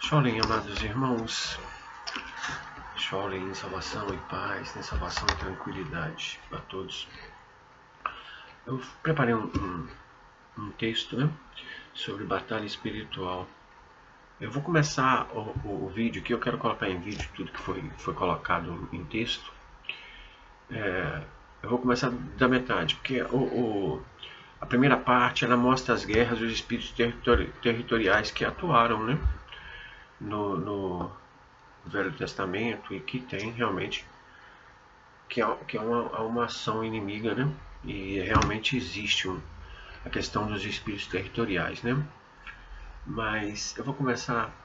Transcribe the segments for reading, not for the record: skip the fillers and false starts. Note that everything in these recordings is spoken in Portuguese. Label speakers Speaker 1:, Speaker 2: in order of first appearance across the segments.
Speaker 1: Chorem, amados irmãos, chorem em salvação e paz, em salvação e tranquilidade a todos. Eu preparei um texto, né, sobre batalha espiritual. Eu vou começar o vídeo aqui, eu quero colocar em vídeo tudo que foi colocado em texto. Eu vou começar da metade, porque a primeira parte ela mostra as guerras e os espíritos territoriais que atuaram, né, no Velho Testamento e que tem realmente que é uma ação inimiga, né? E realmente existe a questão dos espíritos territoriais, né? Mas eu vou começar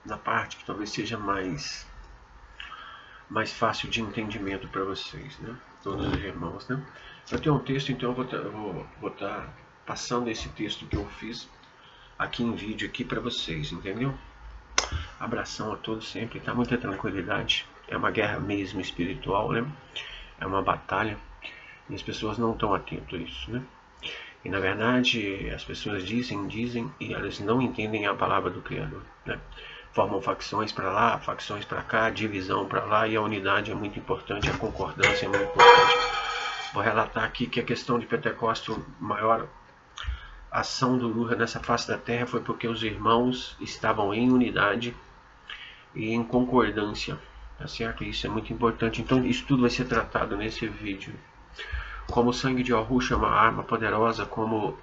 Speaker 1: na parte que talvez seja mais fácil de entendimento para vocês, né? Todos os irmãos, né? Eu tenho um texto, então eu vou estar passando esse texto que eu fiz aqui em vídeo aqui para vocês, entendeu? Abração a todos sempre, tá? Muita tranquilidade. É uma guerra mesmo espiritual, né? É uma batalha e as pessoas não estão atentas a isso, né? E na verdade as pessoas dizem e elas não entendem a palavra do Criador, né? Formam facções para lá, facções para cá, divisão para lá, e a unidade é muito importante, a concordância é muito importante. Vou relatar aqui que a questão de Pentecostes, a maior ação do Lula nessa face da terra foi porque os irmãos estavam em unidade e em concordância, tá certo? Isso é muito importante. Então isso tudo vai ser tratado nesse vídeo. Como o sangue de Yahushua é uma arma poderosa, como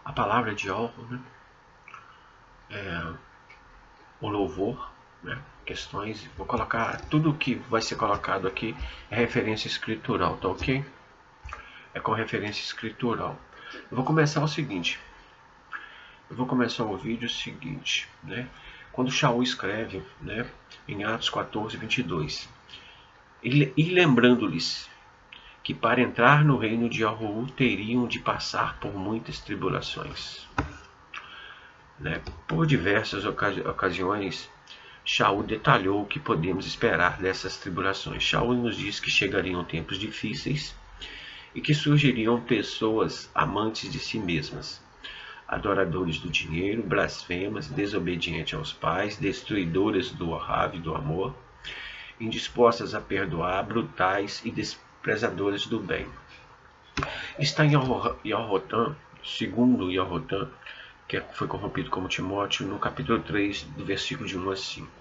Speaker 1: a palavra de Yahushua, né? O louvor, né? Questões, vou colocar tudo que vai ser colocado aqui é referência escritural, tá ok? É com referência escritural. Eu vou começar o seguinte. Eu vou começar o vídeo seguinte, né? Quando Shaul escreve, né, em Atos 14, 22, e lembrando-lhes que para entrar no reino de Yahuwah teriam de passar por muitas tribulações, né? Por diversas ocasiões, Shaul detalhou o que podemos esperar dessas tribulações. Shaul nos diz que chegariam tempos difíceis e que surgiriam pessoas amantes de si mesmas, adoradores do dinheiro, blasfemas, desobedientes aos pais, destruidoras do honra e do amor, indispostas a perdoar, brutais e desprezadoras do bem. Está em Yahotam, segundo Yahotam, que foi corrompido como Timóteo, no capítulo 3, do versículo de 1 a 5.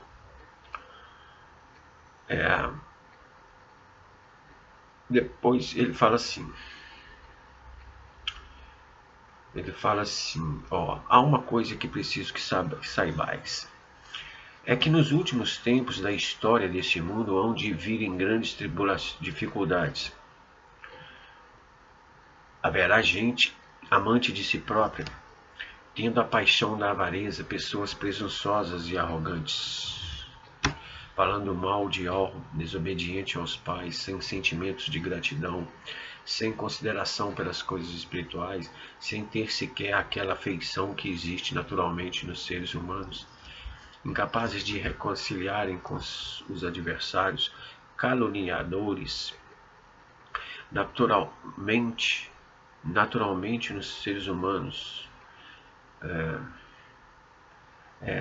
Speaker 1: Depois ele fala assim, ó, há uma coisa que preciso que saibais, é que nos últimos tempos da história deste mundo hão de virem grandes dificuldades. Haverá gente amante de si própria, tendo a paixão da avareza, pessoas presunçosas e arrogantes, falando mal de algo, desobediente aos pais, sem sentimentos de gratidão, sem consideração pelas coisas espirituais, sem ter sequer aquela afeição que existe naturalmente nos seres humanos, incapazes de reconciliarem com os adversários, caluniadores, naturalmente nos seres humanos,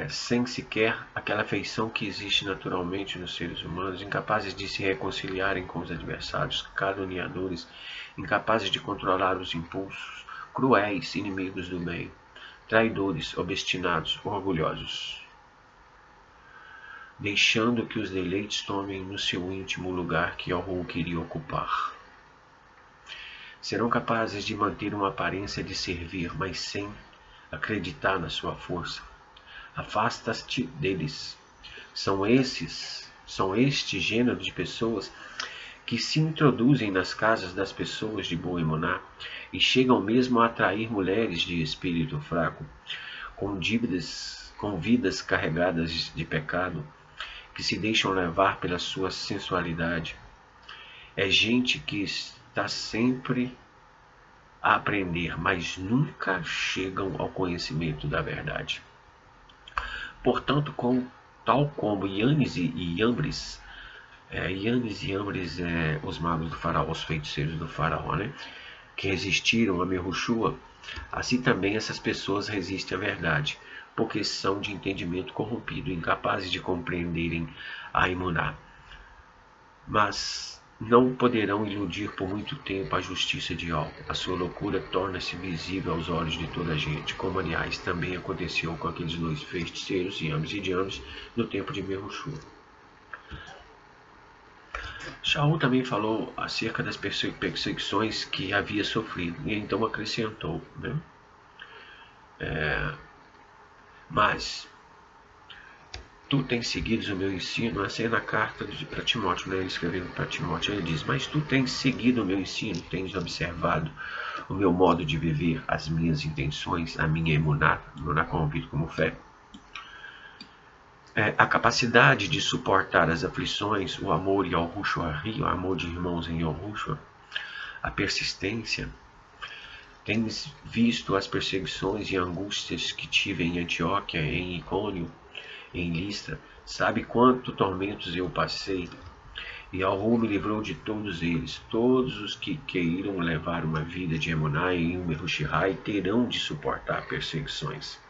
Speaker 1: sem sequer aquela afeição que existe naturalmente nos seres humanos, incapazes de se reconciliarem com os adversários, caluniadores, incapazes de controlar os impulsos, cruéis, inimigos do bem, traidores, obstinados, orgulhosos, deixando que os deleites tomem no seu íntimo o lugar que Yahuwah queria ocupar. Serão capazes de manter uma aparência de servir, mas sem acreditar na sua força. Afasta-te deles. São este gênero de pessoas que se introduzem nas casas das pessoas de boa emuná e chegam mesmo a atrair mulheres de espírito fraco, com vidas carregadas de pecado, que se deixam levar pela sua sensualidade. É gente que está sempre a aprender, mas nunca chegam ao conhecimento da verdade. Portanto, tal como Yanes e Yambres, os magos do faraó, os feiticeiros do faraó, né, que resistiram a Mehushua, assim também essas pessoas resistem à verdade, porque são de entendimento corrompido, incapazes de compreenderem a emuná. Mas não poderão iludir por muito tempo a justiça de Al. A sua loucura torna-se visível aos olhos de toda a gente, como aliás também aconteceu com aqueles dois feiticeiros, Yames e James, no tempo de Merushu. Shaul também falou acerca das perseguições que havia sofrido, e então acrescentou, né? Mas tu tens seguido o meu ensino, essa é na carta para Timóteo, né? Ele escrevendo para Timóteo, ele diz, mas tu tens seguido o meu ensino, tens observado o meu modo de viver, as minhas intenções, a minha emuná corrompido como fé. A capacidade de suportar as aflições, o amor em Yahushua, o amor de irmãos em Yahushua, a persistência. Tens visto as perseguições e angústias que tive em Antioquia, em Icônio, em Listra, sabe quanto tormentos eu passei, e Yahu me livrou de todos eles. Todos os que queiram levar uma vida de emuná em Umerushihai terão de suportar perseguições.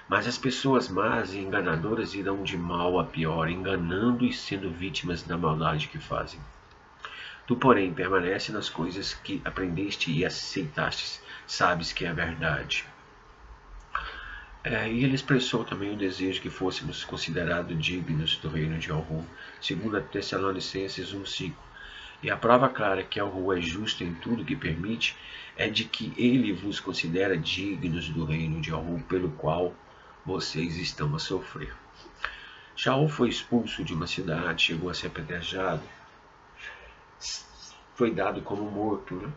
Speaker 1: Mas as pessoas más e enganadoras irão de mal a pior, enganando e sendo vítimas da maldade que fazem. Tu, porém, permanece nas coisas que aprendeste e aceitaste, sabes que é a verdade. E ele expressou também o desejo que fôssemos considerados dignos do reino de Yahu, segundo Tessalonicenses 1,5. E a prova clara que Yahu é justo em tudo que permite é de que ele vos considera dignos do reino de Yahu, pelo qual vocês estão a sofrer. Shaul foi expulso de uma cidade, chegou a ser apedrejado, foi dado como morto, né?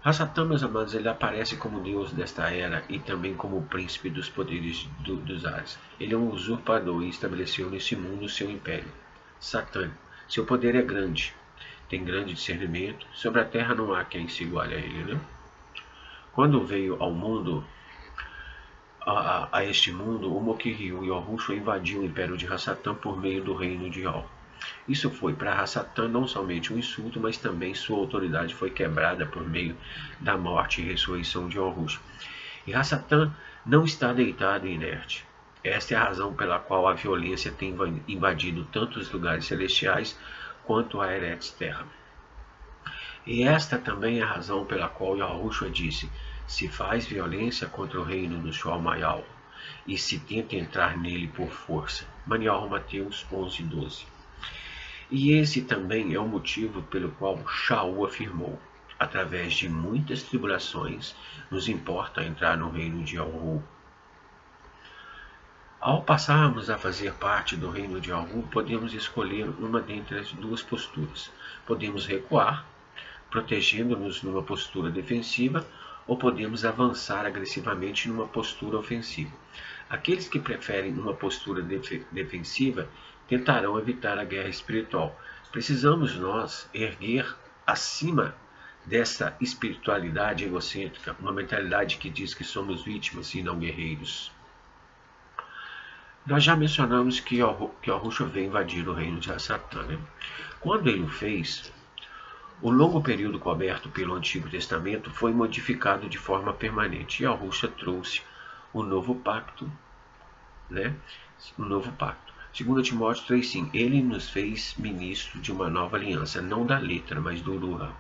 Speaker 1: Hassatan, meus amados, ele aparece como Deus desta era e também como o príncipe dos poderes dos ares. Ele é um usurpador e estabeleceu nesse mundo o seu império satânico. Seu poder é grande, tem grande discernimento. Sobre a terra não há quem se iguale a ele, né? Quando veio ao mundo, a este mundo, o Mokiryu e Yahushua invadiu o império de Hassatan por meio do reino de Al. Isso foi para Hassatan não somente um insulto, mas também sua autoridade foi quebrada por meio da morte e ressurreição de Yahushua. E Hassatan não está deitado e inerte. Esta é a razão pela qual a violência tem invadido tanto os lugares celestiais quanto a Eretz Terra. E esta também é a razão pela qual Yahushua disse, se faz violência contra o reino do Shual Mayal, e se tenta entrar nele por força. Mateus 11:12. E esse também é o motivo pelo qual Shaul afirmou, através de muitas tribulações, nos importa entrar no reino de Yahu. Ao passarmos a fazer parte do reino de Yahu, podemos escolher uma dentre as duas posturas. Podemos recuar, protegendo-nos numa postura defensiva, ou podemos avançar agressivamente numa postura ofensiva. Aqueles que preferem uma postura defensiva tentarão evitar a guerra espiritual. Precisamos nós erguer acima dessa espiritualidade egocêntrica, uma mentalidade que diz que somos vítimas e não guerreiros. Nós já mencionamos que Yahushua veio invadir o reino de Satã, né? Quando ele o fez, o longo período coberto pelo Antigo Testamento foi modificado de forma permanente. Yahushua trouxe o novo pacto, né? O novo pacto. 2 Timóteo 3,5. Ele nos fez ministro de uma nova aliança, não da letra, mas do Uruha,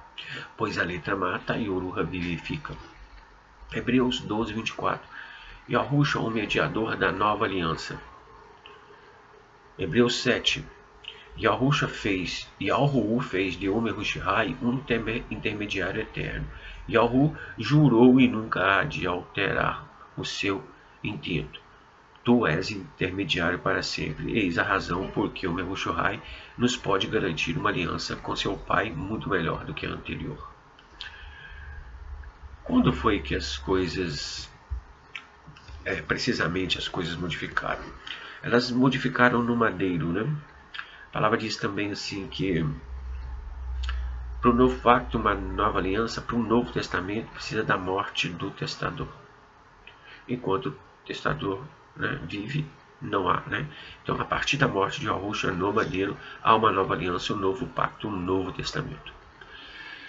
Speaker 1: pois a letra mata e o Uruha vivifica. Hebreus 12:24. Yahushua, o mediador da nova aliança. Hebreus 7. Yahu fez de Umerushihai um intermediário eterno. Yahu jurou e nunca há de alterar o seu intento. Tu és intermediário para sempre. Eis a razão por que o Umerushihai nos pode garantir uma aliança com seu Pai muito melhor do que a anterior. Quando foi que as coisas, precisamente as coisas modificaram? Elas modificaram no madeiro, né? A palavra diz também assim que para o novo pacto, uma nova aliança, para um novo testamento, precisa da morte do testador. Enquanto o testador, né, vive, não há, né? Então, a partir da morte de Yahushua no madeiro, há uma nova aliança, um novo pacto, um novo testamento.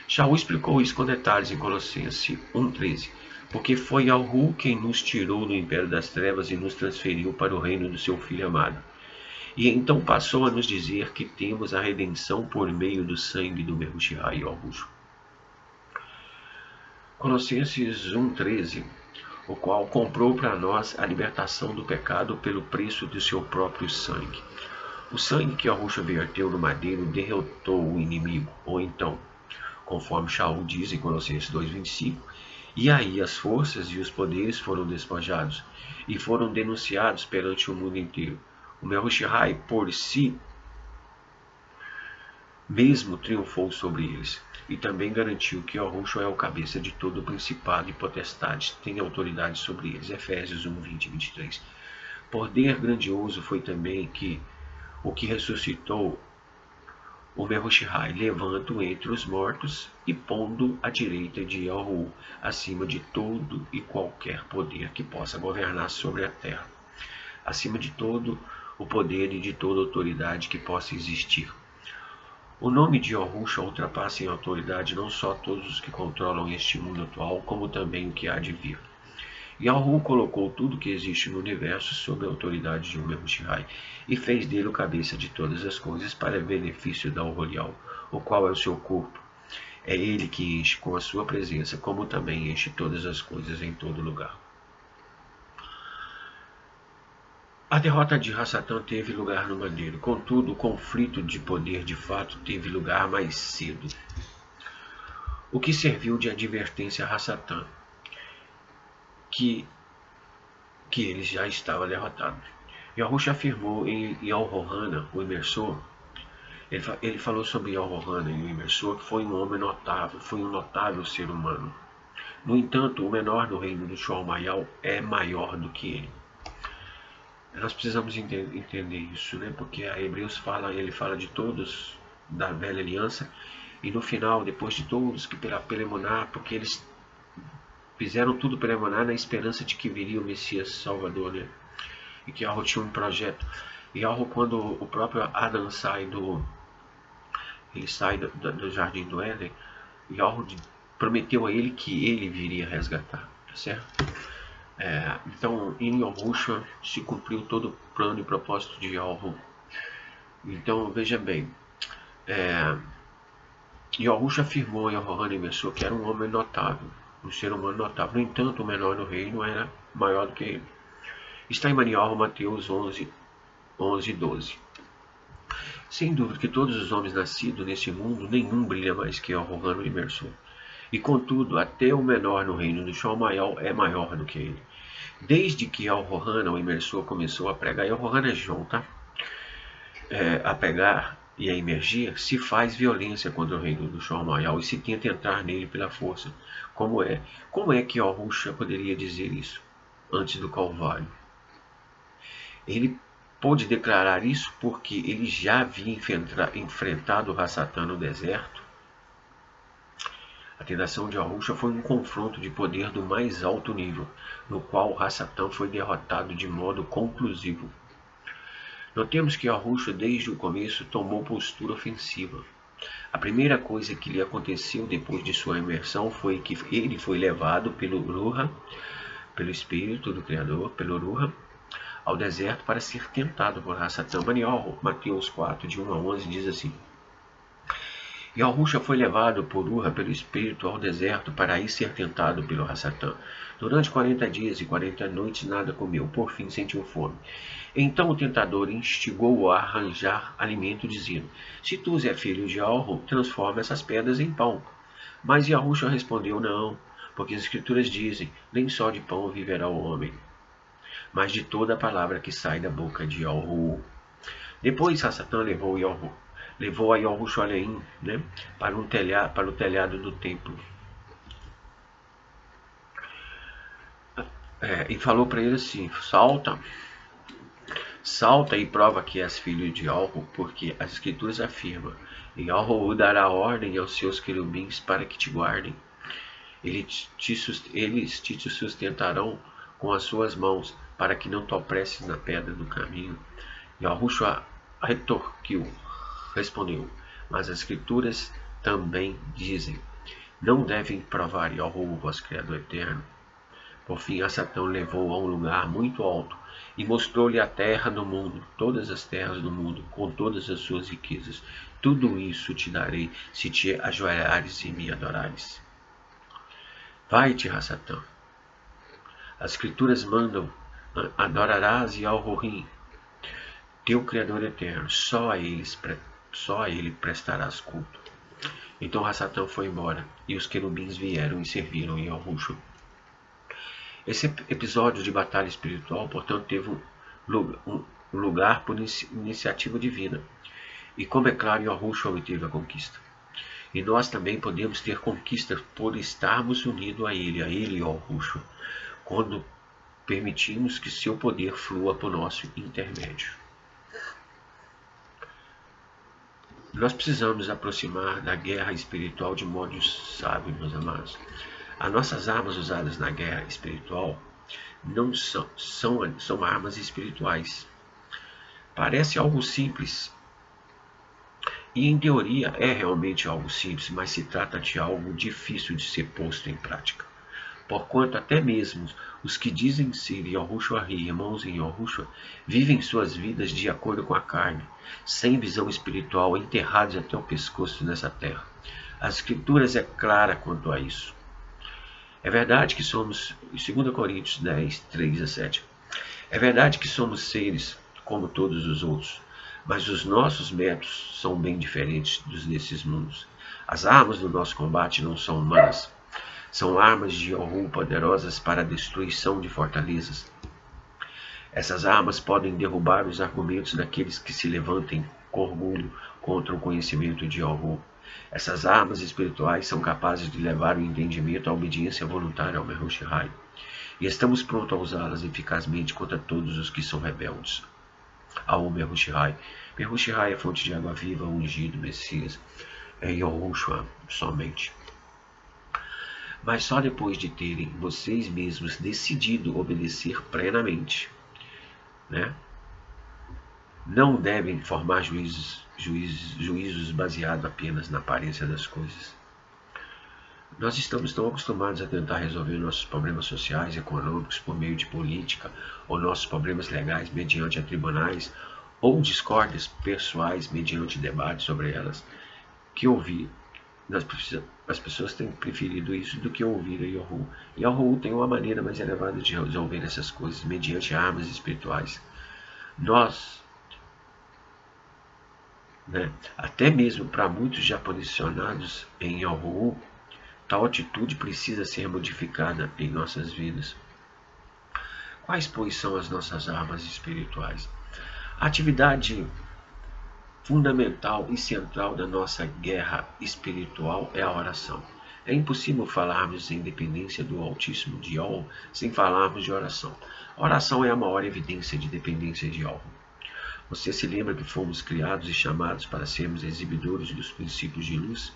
Speaker 1: Shaul explicou isso com detalhes em Colossenses 1:13. Porque foi Yahu quem nos tirou do império das trevas e nos transferiu para o reino do seu Filho amado. E então passou a nos dizer que temos a redenção por meio do sangue do Yahushua Yahushua. Colossenses 1,13, o qual comprou para nós a libertação do pecado pelo preço do seu próprio sangue. O sangue que Yahushua verteu no madeiro derrotou o inimigo, ou então, conforme Shaul diz em Colossenses 2,25, e aí as forças e os poderes foram despojados e foram denunciados perante o mundo inteiro. O Yahushua por si mesmo triunfou sobre eles, e também garantiu que Yahushua é o cabeça de todo o principado e potestade, tem autoridade sobre eles. Efésios 1, 20 e 23. Poder grandioso foi também que o que ressuscitou o Yahushua, levando entre os mortos e pondo à direita de Yahu, acima de todo e qualquer poder que possa governar sobre a terra, acima de todo o poder e de toda autoridade que possa existir. O nome de Yahushua ultrapassa em autoridade não só todos os que controlam este mundo atual, como também o que há de vir. Yahu colocou tudo que existe no universo sob a autoridade de Yahushua e fez dele o cabeça de todas as coisas para benefício da Oholial, o qual é o seu corpo. É ele que enche com a sua presença, como também enche todas as coisas em todo lugar. A derrota de Hassatan teve lugar no madeiro, contudo, o conflito de poder de fato teve lugar mais cedo, o que serviu de advertência a Hassatan, que ele já estava derrotado. Yahushua afirmou em Yahohanan, o imersor, ele falou sobre Yahohanan, o imersor, que foi um homem notável, foi um notável ser humano. No entanto, o menor do reino do Shalmayal é maior do que ele. Nós precisamos entender isso, né? Porque a Hebreus ele fala de todos da velha aliança, e no final, depois de todos que pela emuná, porque eles fizeram tudo pela emuná na esperança de que viria o Messias Salvador, né? E que Yahu tinha um projeto. E Yahu, quando o próprio Adão sai do Jardim do Éden, Yahu prometeu a ele que ele viria resgatar, tá certo? Então, em Yahushua se cumpriu todo o plano e propósito de Yahu. Então, veja bem, Yahushua afirmou em Yahohanan Imersor que era um homem notável, um ser humano notável. No entanto, o menor no reino era maior do que ele. Está em Mateus 11, 11 e 12. Sem dúvida que todos os homens nascidos nesse mundo, nenhum brilha mais que Yahohanan Imersor. E contudo, até o menor no reino do Shalmayal é maior do que ele. Desde que Yahohanan, o imersor, começou a pregar, Yahohanan é João, tá? A pregar e a emergir, se faz violência contra o reino do Shalmayal e se tenta entrar nele pela força. Como é que Yahushua poderia dizer isso antes do Calvário? Ele pôde declarar isso porque ele já havia enfrentado o Hassatan no deserto. A tentação de Yahushua foi um confronto de poder do mais alto nível, no qual Hassatan foi derrotado de modo conclusivo. Notemos que Yahushua, desde o começo, tomou postura ofensiva. A primeira coisa que lhe aconteceu depois de sua imersão foi que ele foi levado pelo Ruha, pelo Espírito do Criador, pelo Ruha, ao deserto para ser tentado por Hassatan. Mateus 4, de 1 a 11, diz assim: Yahushua foi levado por Ruha, pelo Espírito, ao deserto para aí ser tentado pelo Hassatan. Durante 40 dias e 40 noites nada comeu, por fim sentiu fome. Então o tentador instigou-o a arranjar alimento, dizendo: Se tu és filho de Yahu, transforma essas pedras em pão. Mas Yahushua respondeu: Não, porque as Escrituras dizem: Nem só de pão viverá o homem, mas de toda a palavra que sai da boca de Yahu. Depois Hassatan levou a Yahushua, né, para o telhado do templo. E falou para ele assim: Salta e prova que és filho de Yahu, porque as Escrituras afirmam: Yahu dará ordem aos seus querubins para que te guardem. Eles te sustentarão com as suas mãos, para que não tropeces na pedra do caminho. Yahushua respondeu: Mas as Escrituras também dizem: Não devem provar Yahu, vosso Criador eterno. Por fim, a Satã levou a um lugar muito alto e mostrou-lhe a terra do mundo, todas as terras do mundo, com todas as suas riquezas. Tudo isso te darei, se te ajoelhares e me adorares. Vai-te, Satã. As escrituras mandam, adorarás Yahweh, teu Criador eterno, só a ele prestarás culto. Então Satã foi embora, e os querubins vieram e serviram Yahushua. Esse episódio de batalha espiritual, portanto, teve um lugar por iniciativa divina. E como é claro, Yahushua obteve a conquista. E nós também podemos ter conquistas por estarmos unidos a Ele, Yahushua, quando permitimos que seu poder flua por nosso intermédio. Nós precisamos nos aproximar da guerra espiritual de modo sábio, meus amados. As nossas armas usadas na guerra espiritual não são armas espirituais. Parece algo simples. E em teoria é realmente algo simples, mas se trata de algo difícil de ser posto em prática. Porquanto até mesmo os que dizem ser Yahushua e irmãos em Yahushua vivem suas vidas de acordo com a carne, sem visão espiritual, enterrados até o pescoço nessa terra. As Escrituras é clara quanto a isso. É verdade que somos, 2 Coríntios 10, 3 a 7, é verdade que somos seres como todos os outros, mas os nossos métodos são bem diferentes dos desses mundos. As armas do nosso combate não são humanas, são armas de Yahu poderosas para a destruição de fortalezas. Essas armas podem derrubar os argumentos daqueles que se levantem com orgulho contra o conhecimento de Yahu. Essas armas espirituais são capazes de levar o entendimento à obediência voluntária ao Mehushai. E estamos prontos a usá-las eficazmente contra todos os que são rebeldes ao Mehushai. Mehushai é fonte de água viva, ungido, Messias. É Yahushua somente. Mas só depois de terem vocês mesmos decidido obedecer plenamente, né? Não devem formar juízos baseados apenas na aparência das coisas. Nós estamos tão acostumados a tentar resolver nossos problemas sociais e econômicos por meio de política, ou nossos problemas legais mediante tribunais, ou discórdias pessoais mediante debates sobre elas, que ouvir. As pessoas têm preferido isso do que ouvir a Yahu. Yahu tem uma maneira mais elevada de resolver essas coisas, mediante armas espirituais. Nós, até mesmo para muitos já posicionados em Yahu, tal atitude precisa ser modificada em nossas vidas. Quais, pois, são as nossas armas espirituais? A atividade fundamental e central da nossa guerra espiritual é a oração. É impossível falarmos em dependência do Altíssimo de Yahu sem falarmos de oração. A oração é a maior evidência de dependência de Yahu. Você se lembra que fomos criados e chamados para sermos exibidores dos princípios de luz?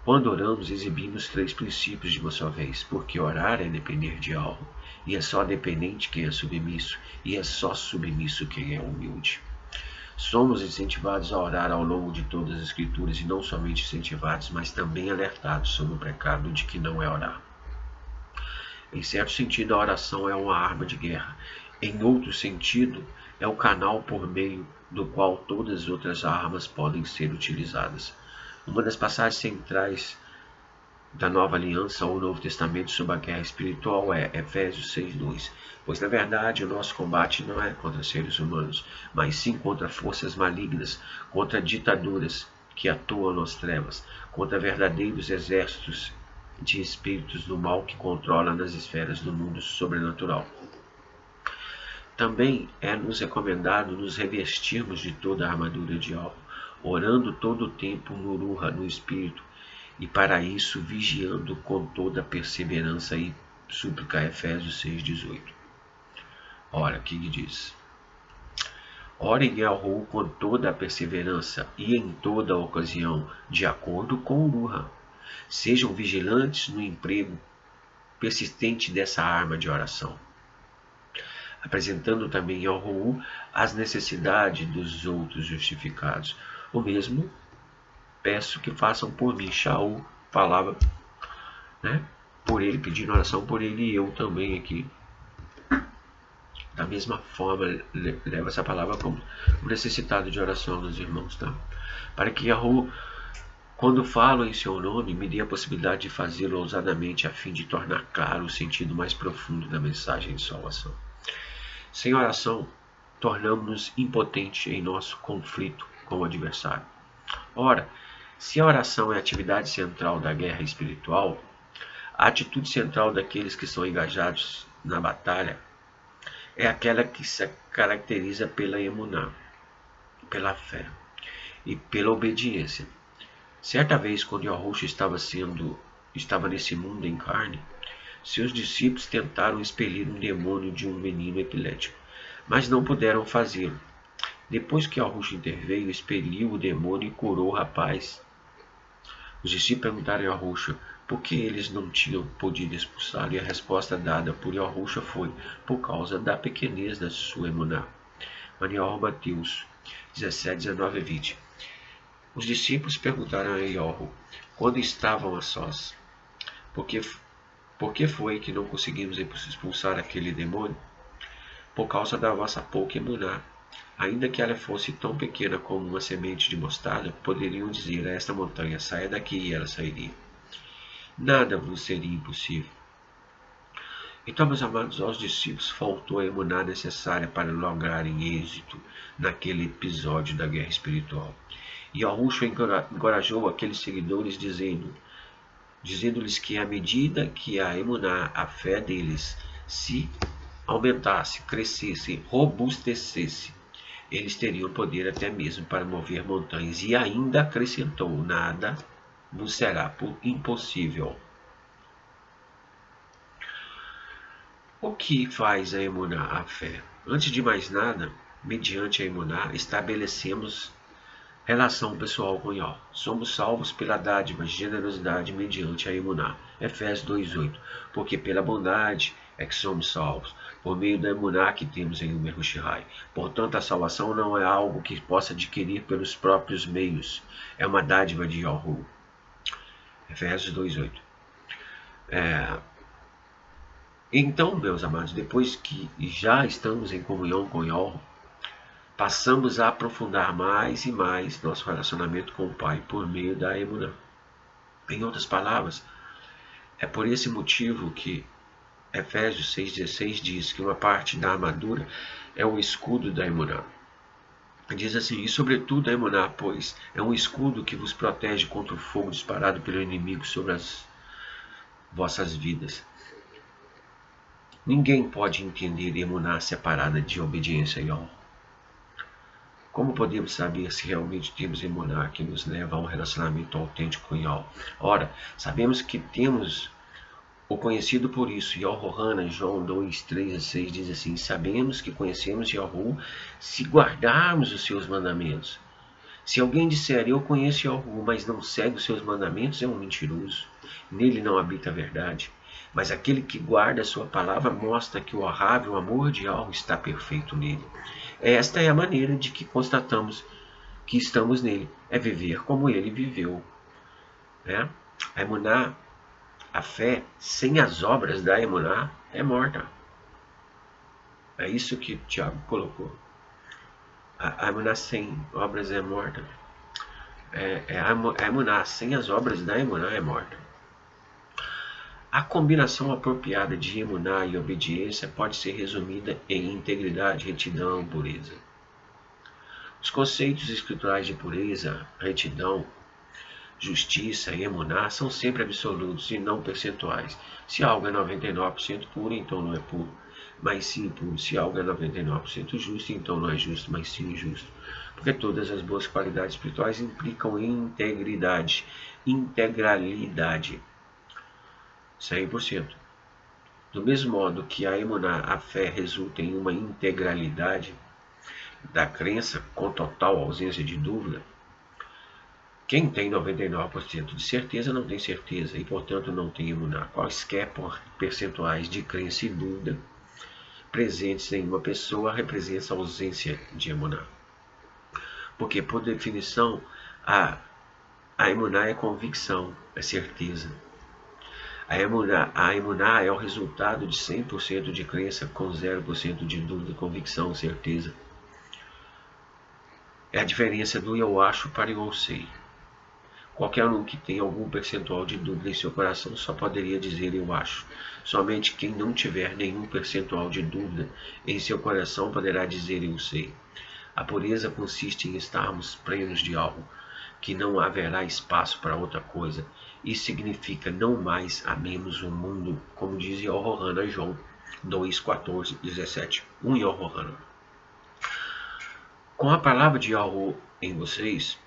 Speaker 1: Quando oramos, exibimos 3 princípios de uma só vez, porque orar é depender de algo, e é só dependente quem é submisso, e é só submisso quem é humilde. Somos incentivados a orar ao longo de todas as Escrituras, e não somente incentivados, mas também alertados sobre o pecado de que não é orar. Em certo sentido, a oração é uma arma de guerra. Em outro sentido, é o canal por meio do qual todas as outras armas podem ser utilizadas. Uma das passagens centrais da Nova Aliança ou Novo Testamento sobre a guerra espiritual é Efésios 6:2, pois na verdade o nosso combate não é contra seres humanos, mas sim contra forças malignas, contra ditaduras que atuam nas trevas, contra verdadeiros exércitos de espíritos do mal que controlam nas esferas do mundo sobrenatural. Também é-nos recomendado nos revestirmos de toda a armadura de alvo, orando todo o tempo no Ruha, no Espírito, e para isso vigiando com toda perseverança e súplica. Efésios 6:18. Ora, o que diz? Orem ao Yahu com toda a perseverança e em toda a ocasião, de acordo com o Ruha. Sejam vigilantes no emprego persistente dessa arma de oração, apresentando também ao Yahu as necessidades dos outros justificados. O mesmo peço que façam por mim. Shaul falava, por ele, pedindo oração por ele, e eu também aqui. Da mesma forma, leva essa palavra como necessitado de oração dos irmãos, tá? Para que Yahweh, quando falo em seu nome, me dê a possibilidade de fazê-lo ousadamente, a fim de tornar claro o sentido mais profundo da mensagem de salvação. Sem oração, tornamos-nos impotentes em nosso conflito com o adversário. Ora, se a oração é a atividade central da guerra espiritual, a atitude central daqueles que são engajados na batalha é aquela que se caracteriza pela emuná, pela fé e pela obediência. Certa vez, quando Yahushua estava nesse mundo em carne, seus discípulos tentaram expelir um demônio de um menino epilético, mas não puderam fazê-lo. Depois que Yahushua interveio, expeliu o demônio e curou o rapaz. Os discípulos perguntaram a Yahushua por que eles não tinham podido expulsá-lo, e a resposta dada por Yahushua foi: por causa da pequenez da sua emuná. Mateus 17, 19 e 20. Os discípulos perguntaram a Yahushua, quando estavam a sós, por que foi que não conseguimos expulsar aquele demônio? Por causa da vossa pouca emuná. Ainda que ela fosse tão pequena como uma semente de mostarda, poderiam dizer a esta montanha: saia daqui, e ela sairia. Nada vos seria impossível. Então, meus amados, aos discípulos faltou a emuná necessária para lograrem êxito naquele episódio da guerra espiritual. E Yahushua encorajou aqueles seguidores dizendo-lhes que à medida que a emuná, a fé deles, se aumentasse, crescesse, robustecesse, eles teriam poder até mesmo para mover montanhas. E ainda acrescentou: nada vos será impossível. O que faz a emuná, a fé? Antes de mais nada, mediante a emuná, estabelecemos relação pessoal com Yahweh. Somos salvos pela dádiva de generosidade mediante a emuná. Efésios 2:8. Porque pela bondade é que somos salvos, por meio da emuná que temos em Yahushua. Portanto, a salvação não é algo que possa adquirir pelos próprios meios. É uma dádiva de Yahweh. Efésios 2:8. Então, meus amados, depois que já estamos em comunhão com Yahweh, passamos a aprofundar mais e mais nosso relacionamento com o Pai por meio da emuná. Em outras palavras, é por esse motivo que Efésios 6,16 diz que uma parte da armadura é o escudo da emuná. Diz assim: e sobretudo a emuná, pois é um escudo que vos protege contra o fogo disparado pelo inimigo sobre as vossas vidas. Ninguém pode entender emuná separada de obediência a Yahweh. Como podemos saber se realmente temos emuná que nos leva a um relacionamento autêntico com Yahweh? Ora, sabemos que temos o conhecido por isso. Yohanan, João 2, 3 a 6 diz assim: sabemos que conhecemos Yahweh se guardarmos os seus mandamentos. Se alguém disser: eu conheço Yahweh, mas não segue os seus mandamentos, é um mentiroso. Nele não habita a verdade. Mas aquele que guarda a sua palavra mostra que o amável amor de Yahweh está perfeito nele. Esta é a maneira de que constatamos que estamos nele. É viver como ele viveu. A emuná, a fé, sem as obras da emuná, é morta. É isso que Tiago colocou. A emuná sem obras é morta. A emuná sem as obras da emuná é morta. A combinação apropriada de emuná e obediência pode ser resumida em integridade, retidão, pureza. Os conceitos escriturais de pureza, retidão, justiça e emuná são sempre absolutos e não percentuais. Se algo é 99% puro, então não é puro, mas sim puro. Se algo é 99% justo, então não é justo, mas sim justo. Porque todas as boas qualidades espirituais implicam em integridade, integralidade. 100%. Do mesmo modo que a emuná, a fé, resulta em uma integralidade da crença com total ausência de dúvida, quem tem 99% de certeza não tem certeza e, portanto, não tem emuná. Quaisquer percentuais de crença e dúvida presentes em uma pessoa representam a ausência de emuná. Porque, por definição, a emuná é convicção, é certeza. A emuná é o resultado de 100% de crença com 0% de dúvida, convicção, certeza. É a diferença do eu acho para eu sei. Qualquer um que tenha algum percentual de dúvida em seu coração só poderia dizer eu acho. Somente quem não tiver nenhum percentual de dúvida em seu coração poderá dizer eu sei. A pureza consiste em estarmos plenos de algo, que não haverá espaço para outra coisa. Isso significa não mais amemos o mundo, como diz Yohanan João 2, 14, 17. 1 Yohanan. Com a palavra de Yahweh em vocês,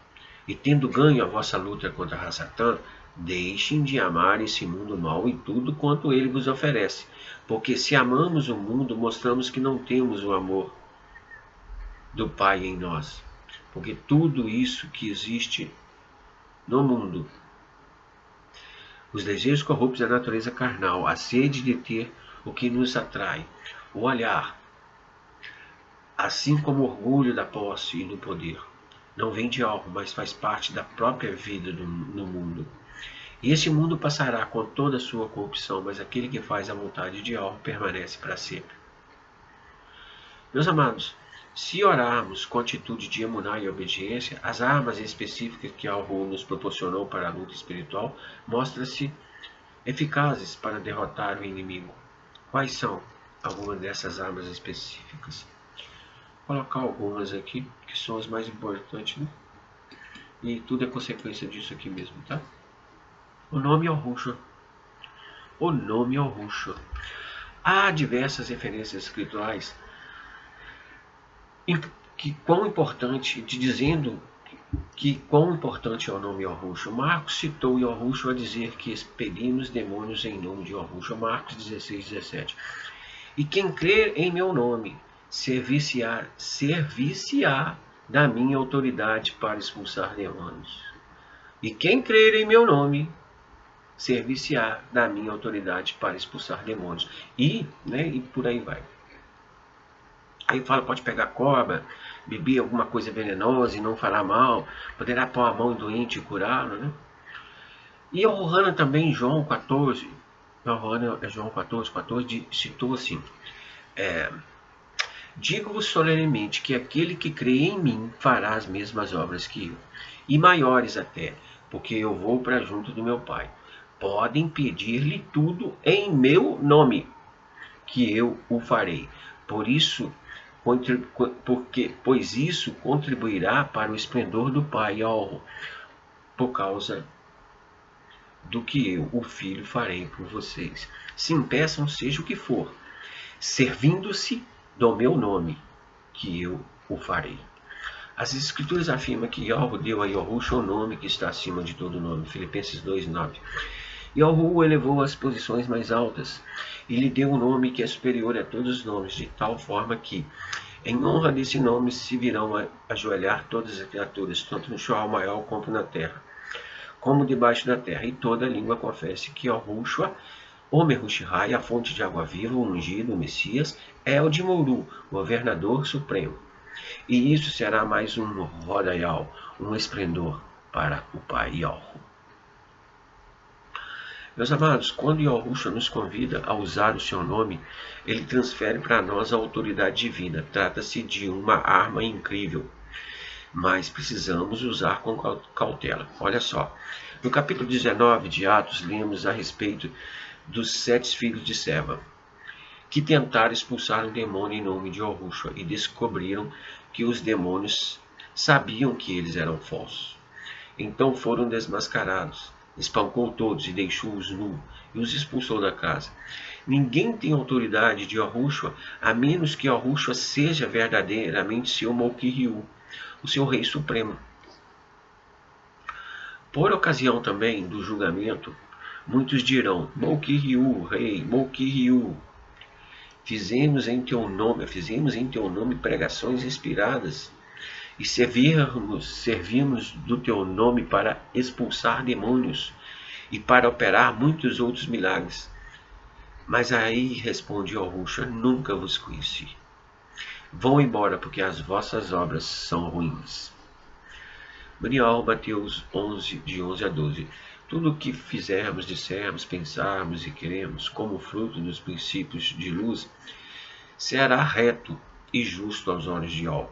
Speaker 1: e tendo ganho a vossa luta contra Satã, deixem de amar esse mundo mau e tudo quanto ele vos oferece. Porque se amamos o mundo, mostramos que não temos o amor do Pai em nós. Porque tudo isso que existe no mundo, os desejos corruptos da natureza carnal, a sede de ter o que nos atrai, o olhar, assim como o orgulho da posse e do poder, não vem de algo, mas faz parte da própria vida no mundo. E esse mundo passará com toda a sua corrupção, mas aquele que faz a vontade de algo permanece para sempre. Meus amados, se orarmos com atitude de emuná e obediência, as armas específicas que Alhu nos proporcionou para a luta espiritual mostram-se eficazes para derrotar o inimigo. Quais são algumas dessas armas específicas? Vou colocar algumas aqui, que são as mais importantes, né? E tudo é consequência disso aqui mesmo, tá? O nome Yahushua. O nome Yahushua. Há diversas referências escriturais que quão importante, dizendo que quão importante é o nome Yahushua. Marcos citou Yahushua a dizer que expelimos demônios em nome de Yahushua. Marcos 16, 17. E quem crer em meu nome servir-se-á da minha autoridade para expulsar demônios. E quem crer em meu nome servir-se-á da minha autoridade para expulsar demônios. E por aí vai. Aí fala, pode pegar cobra, beber alguma coisa venenosa e não fará mal, poderá pôr a mão em doente e curá-lo, né? E Yohanan também, João 14, João 14, citou assim, digo-vos solenemente que aquele que crê em mim fará as mesmas obras que eu, e maiores até, porque eu vou para junto do meu Pai. Podem pedir-lhe tudo em meu nome, que eu o farei. Pois isso contribuirá para o esplendor do Pai, por causa do que eu, o Filho, farei por vocês. Sim, peçam seja o que for, servindo-se do meu nome, que eu o farei. As Escrituras afirmam que Yahweh deu a Yahushua o nome que está acima de todo nome. Filipenses 2:9. Yahuwah elevou as posições mais altas e lhe deu um nome que é superior a todos os nomes, de tal forma que, em honra desse nome, se virão ajoelhar todas as criaturas, tanto no Shoal maior como na terra, como debaixo da terra, e toda língua confesse que Yahushua, o Mehushai, a fonte de água viva, o ungido, o Messias, é o de Mouru, governador supremo. E isso será mais um Rodaial, um esplendor para o Pai Yahuwah. Meus amados, quando Yahushua nos convida a usar o seu nome, ele transfere para nós a autoridade divina. Trata-se de uma arma incrível, mas precisamos usar com cautela. Olha só, no capítulo 19 de Atos, lemos a respeito dos 7 filhos de Seva, que tentaram expulsar um demônio em nome de Yahushua e descobriram que os demônios sabiam que eles eram falsos. Então foram desmascarados. Espancou todos e deixou-os nus e os expulsou da casa. Ninguém tem autoridade de Yahushua, a menos que Yahushua seja verdadeiramente seu Malquiriu, o seu Rei Supremo. Por ocasião também do julgamento, muitos dirão, Malquiriu, Rei, Malquiriu. Fizemos em teu nome pregações inspiradas, e servimos do teu nome para expulsar demônios e para operar muitos outros milagres. Mas aí responde Yahushua, nunca vos conheci. Vão embora, porque as vossas obras são ruins. Mateus 11, de 11 a 12. Tudo o que fizermos, dissermos, pensarmos e queremos, como fruto dos princípios de luz, será reto e justo aos olhos de Yahweh.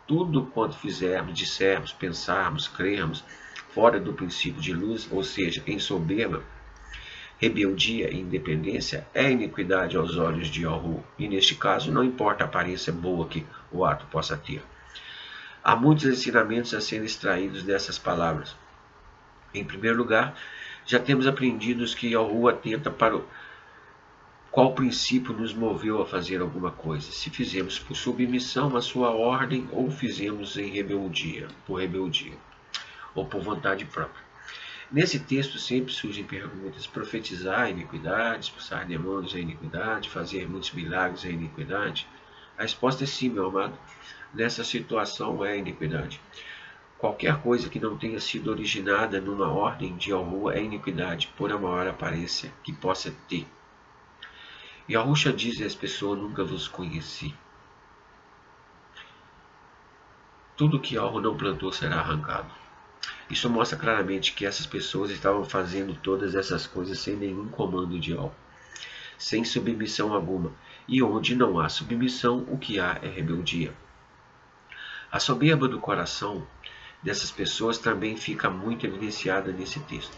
Speaker 1: Tudo quanto fizermos, dissermos, pensarmos, crermos, fora do princípio de luz, ou seja, em soberba, rebeldia e independência, é iniquidade aos olhos de Yahweh, e neste caso não importa a aparência boa que o ato possa ter. Há muitos ensinamentos a serem extraídos dessas palavras. Em primeiro lugar, já temos aprendido que Yahweh atenta para qual princípio nos moveu a fazer alguma coisa, se fizemos por submissão à sua ordem ou fizemos em rebeldia, ou por vontade própria. Nesse texto sempre surgem perguntas: profetizar a iniquidade, expulsar demônios é iniquidade, fazer muitos milagres é iniquidade? A resposta é sim, meu amado. Nessa situação é iniquidade. Qualquer coisa que não tenha sido originada numa ordem de Yahweh é iniquidade, por a maior aparência que possa ter. Yahushua diz às pessoas: nunca vos conheci. Tudo que Yahweh não plantou será arrancado. Isso mostra claramente que essas pessoas estavam fazendo todas essas coisas sem nenhum comando de Yahweh, sem submissão alguma. E onde não há submissão, o que há é rebeldia. A soberba do coração dessas pessoas também fica muito evidenciada nesse texto.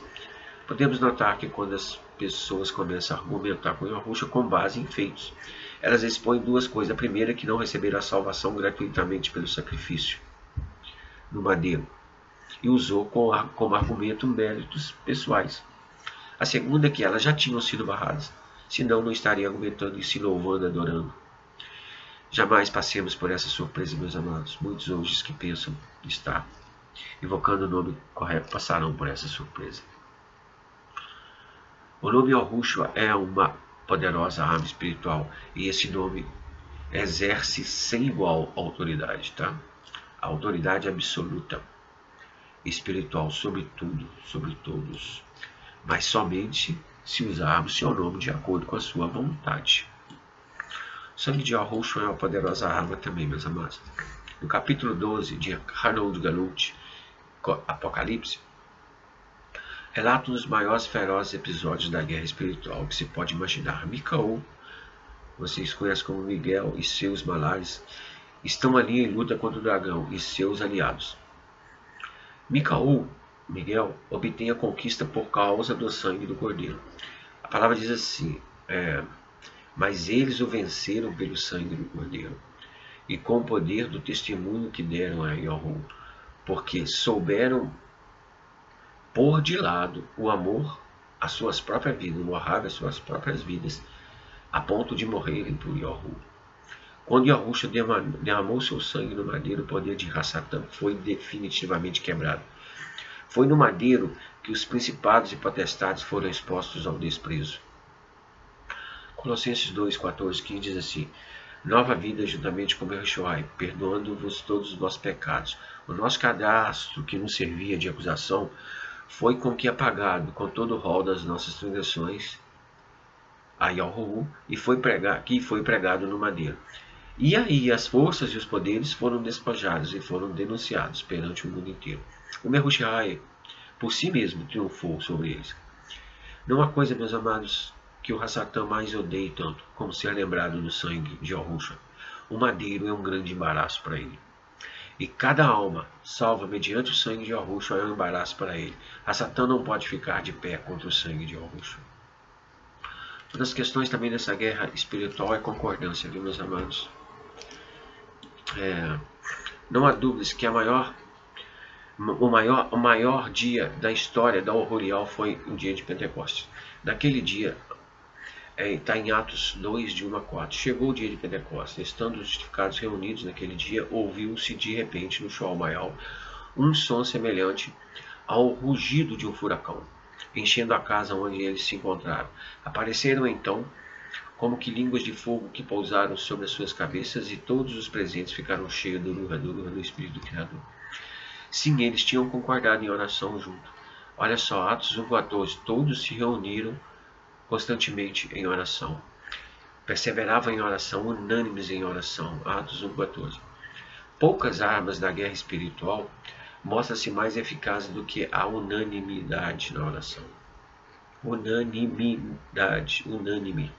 Speaker 1: Podemos notar que quando as pessoas começam a argumentar com Yahushua com base em feitos, elas expõem duas coisas. A primeira é que não receberam a salvação gratuitamente pelo sacrifício no madeiro, e usou como argumento méritos pessoais. A segunda é que elas já tinham sido barradas, senão não estaria argumentando e se louvando, adorando. Jamais passemos por essa surpresa, meus amados. Muitos hoje que pensam estar invocando o nome correto passarão por essa surpresa. O nome Yahushua é uma poderosa arma espiritual e esse nome exerce sem igual autoridade, tá? A autoridade absoluta espiritual sobre tudo, sobre todos, mas somente se usarmos seu nome de acordo com a sua vontade. O sangue de Yahushua é uma poderosa arma também, meus amados. No capítulo 12 de Harold Galut, Apocalipse, relata um dos maiores ferozes episódios da guerra espiritual que se pode imaginar. Micael, vocês conhecem como Miguel, e seus malares estão ali em luta contra o dragão e seus aliados. Miguel, obtém a conquista por causa do sangue do cordeiro. A palavra diz assim: mas eles o venceram pelo sangue do cordeiro e com o poder do testemunho que deram a Yahweh, porque souberam pôr de lado o amor às suas próprias vidas, honrar as suas próprias vidas, a ponto de morrerem por Yahweh. Quando Yahushua derramou seu sangue no madeiro, o poder de Hasatã foi definitivamente quebrado. Foi no madeiro que os principados e potestades foram expostos ao desprezo. Colossenses 2, 14, 15 diz assim: nova vida juntamente com Yahushua, perdoando-vos todos os vossos pecados. O nosso cadastro que nos servia de acusação foi com que apagado com todo o rol das nossas transgressões a Yahweh e foi pregado no madeiro. E aí as forças e os poderes foram despojados e foram denunciados perante o mundo inteiro. O Yahushua por si mesmo triunfou sobre eles. Não há coisa, meus amados, que o Hasatã mais odeie tanto como ser lembrado do sangue de Yahushua. O madeiro é um grande embaraço para ele. E cada alma salva mediante o sangue de Yahushua é um embaraço para ele. Hasatã não pode ficar de pé contra o sangue de Yahushua. Uma das questões também dessa guerra espiritual é concordância, viu, meus amados? Não há dúvidas que o maior dia da história da Horrorial foi o dia de Pentecostes. Naquele dia, está em Atos 2, de 1 a 4. Chegou o dia de Pentecostes. Estando os justificados reunidos naquele dia, ouviu-se de repente no Shoal um som semelhante ao rugido de um furacão, enchendo a casa onde eles se encontraram. Apareceram então como que línguas de fogo que pousaram sobre as suas cabeças, e todos os presentes ficaram cheios do Ruha do Espírito do Criador. Sim, eles tinham concordado em oração junto. Olha só, Atos 1:14, todos se reuniram constantemente em oração. Perseveravam em oração, unânimes em oração. Atos 1:14. Poucas armas da guerra espiritual mostra-se mais eficaz do que a unanimidade na oração. Unanimidade, unânime.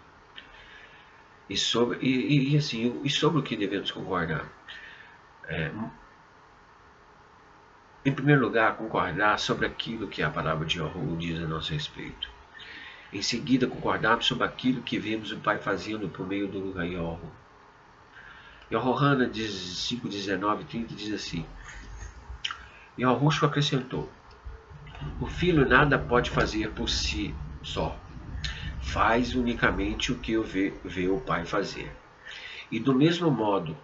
Speaker 1: E sobre o que devemos concordar? Em primeiro lugar, concordar sobre aquilo que a palavra de Yahu diz a nosso respeito. Em seguida, concordarmos sobre aquilo que vemos o Pai fazendo por meio do Yahu. Yahohanan 5:19-30 diz assim: Yahushua acrescentou: o filho nada pode fazer por si só. Faz unicamente o que vê o Pai fazer. E do mesmo modo,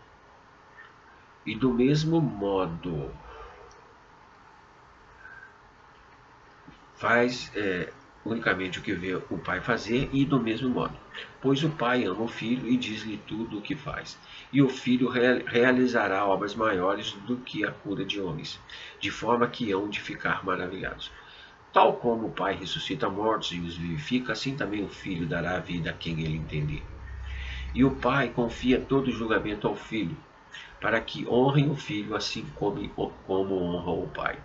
Speaker 1: faz unicamente o que vê o Pai fazer, e do mesmo modo, pois o Pai ama o Filho e diz-lhe tudo o que faz. E o Filho realizará obras maiores do que a cura de homens, de forma que hão de ficar maravilhados. Tal como o Pai ressuscita mortos e os vivifica, assim também o Filho dará vida a quem ele entender. E o Pai confia todo o julgamento ao Filho, para que honrem o Filho assim como honram o Pai.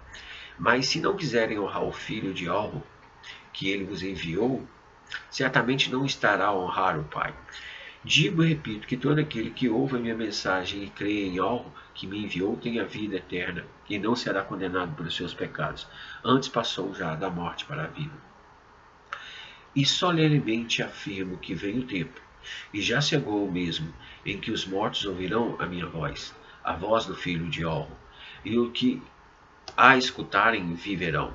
Speaker 1: Mas se não quiserem honrar o Filho de algo que ele vos enviou, certamente não estará a honrar o Pai. Digo e repito que todo aquele que ouve a minha mensagem e crê em algo que me enviou tem a vida eterna e não será condenado pelos seus pecados. Antes passou já da morte para a vida. E solenemente afirmo que vem o tempo, e já chegou o mesmo, em que os mortos ouvirão a minha voz, a voz do Filho de Yahu, e o que a escutarem viverão.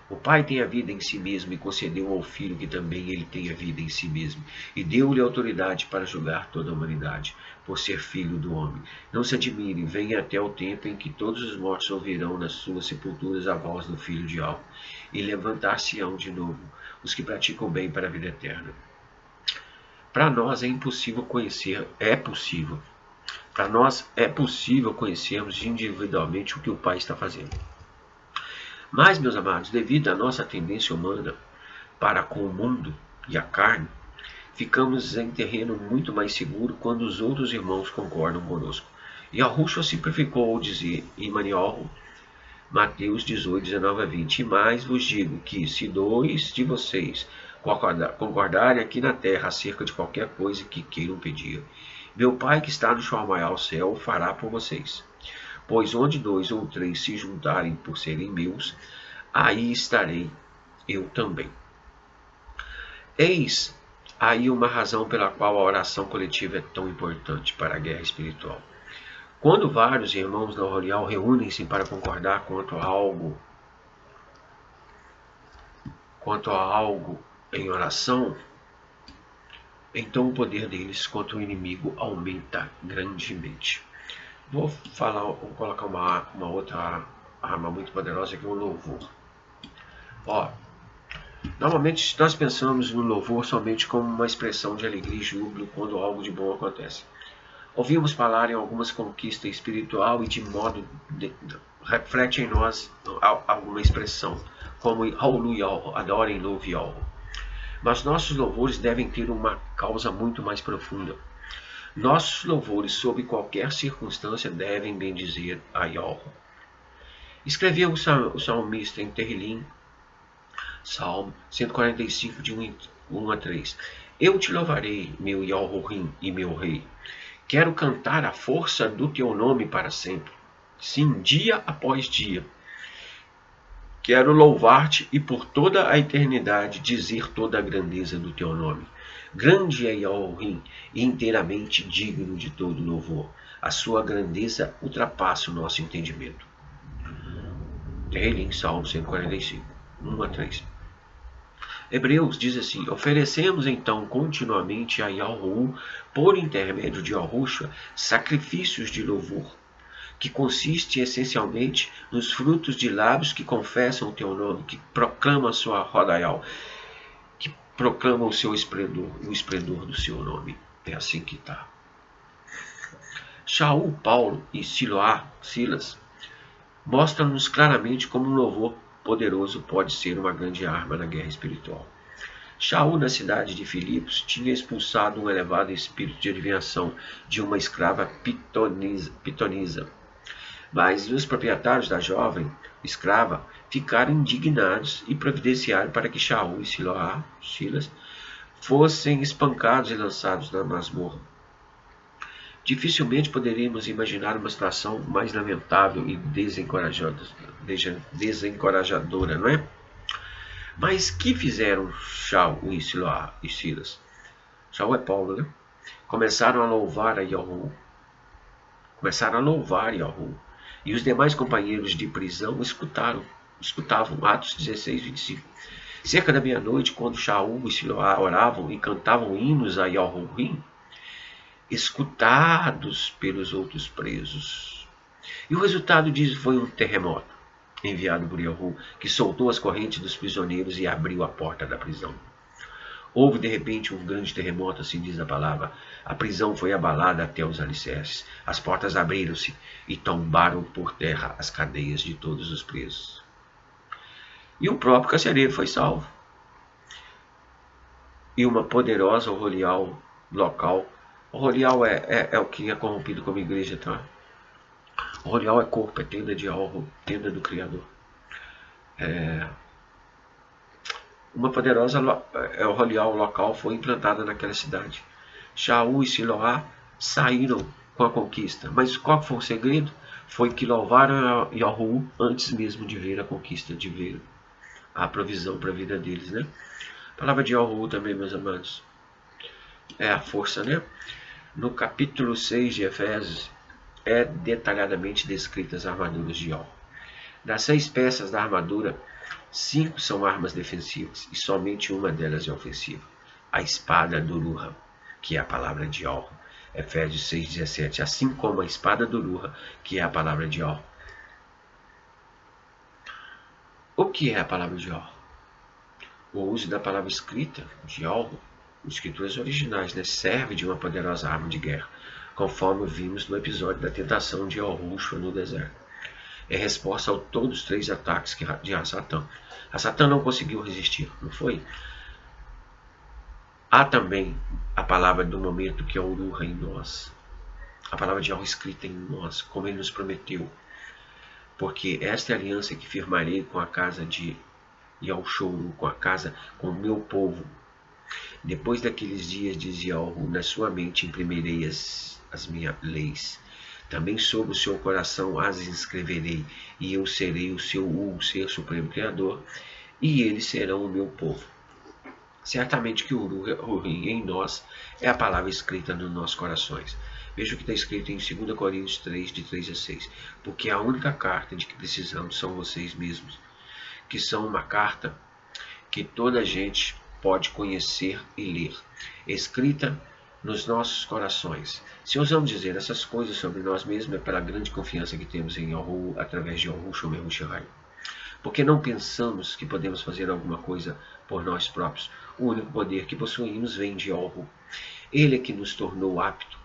Speaker 1: O Pai tem a vida em si mesmo e concedeu ao Filho que também ele tenha vida em si mesmo, e deu-lhe autoridade para julgar toda a humanidade, por ser Filho do homem. Não se admirem, venha até o tempo em que todos os mortos ouvirão nas suas sepulturas a voz do Filho de Yahu, e levantar-se-ão de novo os que praticam bem para a vida eterna. Para nós é possível conhecermos individualmente o que o Pai está fazendo. Mas, meus amados, devido à nossa tendência humana para com o mundo e a carne, ficamos em terreno muito mais seguro quando os outros irmãos concordam conosco. E Yahushua simplificou ao dizer em Mateus 18:19-20: Mas vos digo que, se dois de vocês concordarem aqui na terra acerca de qualquer coisa que queiram pedir, meu Pai que está no chamaial céu o fará por vocês. Pois onde 2 ou 3 se juntarem por serem meus, aí estarei eu também. Eis aí uma razão pela qual a oração coletiva é tão importante para a guerra espiritual. Quando vários irmãos da Royal reúnem-se para concordar quanto a algo em oração, então o poder deles contra o inimigo aumenta grandemente. Vou colocar uma outra arma muito poderosa que é o louvor. Normalmente nós pensamos no louvor somente como uma expressão de alegria e júbilo quando algo de bom acontece. Ouvimos falar em algumas conquistas espiritual e de modo reflete em nós alguma expressão, como adorem, louve Yahu. Mas nossos louvores devem ter uma causa muito mais profunda. Nossos louvores, sob qualquer circunstância, devem bendizer a Yahu. Escreveu o salmista em Terrilim, Salmo 145, de 1-3. Eu te louvarei, meu Yahu e meu Rei. Quero cantar a força do teu nome para sempre. Sim, dia após dia. Quero louvar-te e por toda a eternidade dizer toda a grandeza do teu nome. Grande é Yahu e inteiramente digno de todo louvor. A sua grandeza ultrapassa o nosso entendimento. Terrilim, Salmo 145, 1-3. Hebreus diz assim: oferecemos então continuamente a Yahu, por intermédio de Yahushua, sacrifícios de louvor, que consiste essencialmente nos frutos de lábios que confessam o teu nome, que proclamam a sua Rodaial, que proclamam o seu esplendor, o esplendor do seu nome. É assim que está. Shaul, Paulo e Silas mostram-nos claramente como um louvor poderoso pode ser uma grande arma na guerra espiritual. Shaul, na cidade de Filipos, tinha expulsado um elevado espírito de adivinhação de uma escrava pitonisa. Mas os proprietários da jovem escrava ficaram indignados e providenciaram para que Shaul e Silas fossem espancados e lançados na masmorra. Dificilmente poderíamos imaginar uma situação mais lamentável e desencorajadora, não é? Mas que fizeram Shaul e Silas? Shaul é Paulo, né? Começaram a louvar Yahu. E os demais companheiros de prisão escutavam. Atos 16, 25. Cerca da meia-noite, quando Shaul e Siloá oravam e cantavam hinos a Yahurim, escutados pelos outros presos. E o resultado disso foi um terremoto enviado por Yahu, que soltou as correntes dos prisioneiros e abriu a porta da prisão. Houve de repente um grande terremoto, assim diz a palavra. A prisão foi abalada até os alicerces. As portas abriram-se e tombaram por terra as cadeias de todos os presos. E o próprio carcereiro foi salvo. E uma poderosa rolial local. O rolial é o que é corrompido como igreja, tá? O rolial é corpo, é tenda de algo, tenda do Criador. Uma poderosa rolial local foi implantada naquela cidade. Shaul e Siloá saíram com a conquista. Mas qual foi o segredo? Foi que louvaram a Yahu antes mesmo de ver a conquista, de ver a provisão para a vida deles, né? A palavra de Yahu também, meus amados, é a força, né? No capítulo 6 de Efésios, é detalhadamente descritas as armaduras de Yahu. Das 6 peças da armadura, 5 são armas defensivas e somente uma delas é ofensiva. A espada do Ruha, que é a palavra de Yahu. Efésios 6,17. Assim como a espada do Ruha, que é a palavra de Yahu. O que é a palavra de Yahu? O uso da palavra escrita de Yahu, escrituras originais, né, serve de uma poderosa arma de guerra, conforme vimos no episódio da tentação de Yahushua no deserto. É resposta a todos os 3 ataques de Satã. A Satã não conseguiu resistir, não foi? Há também a palavra do momento, que é o Ruha em nós. A palavra de Yahu escrita em nós, como ele nos prometeu. Porque esta é a aliança que firmarei com a casa de Yahushua, com o meu povo. Depois daqueles dias, diz Yahu, na sua mente imprimirei as minhas leis. Também sobre o seu coração as inscreverei, e eu serei o ser supremo Criador, e eles serão o meu povo. Certamente que o Rurim em nós é a palavra escrita nos nossos corações. Veja o que está escrito em 2 Coríntios 3, de 3 a 6. Porque a única carta de que precisamos são vocês mesmos, que são uma carta que toda a gente pode conhecer e ler, escrita nos nossos corações. Se ousamos dizer essas coisas sobre nós mesmos, é pela grande confiança que temos em Yahu através de Yahushua Mehushai. Porque não pensamos que podemos fazer alguma coisa por nós próprios. O único poder que possuímos vem de Yahu. Ele é que nos tornou apto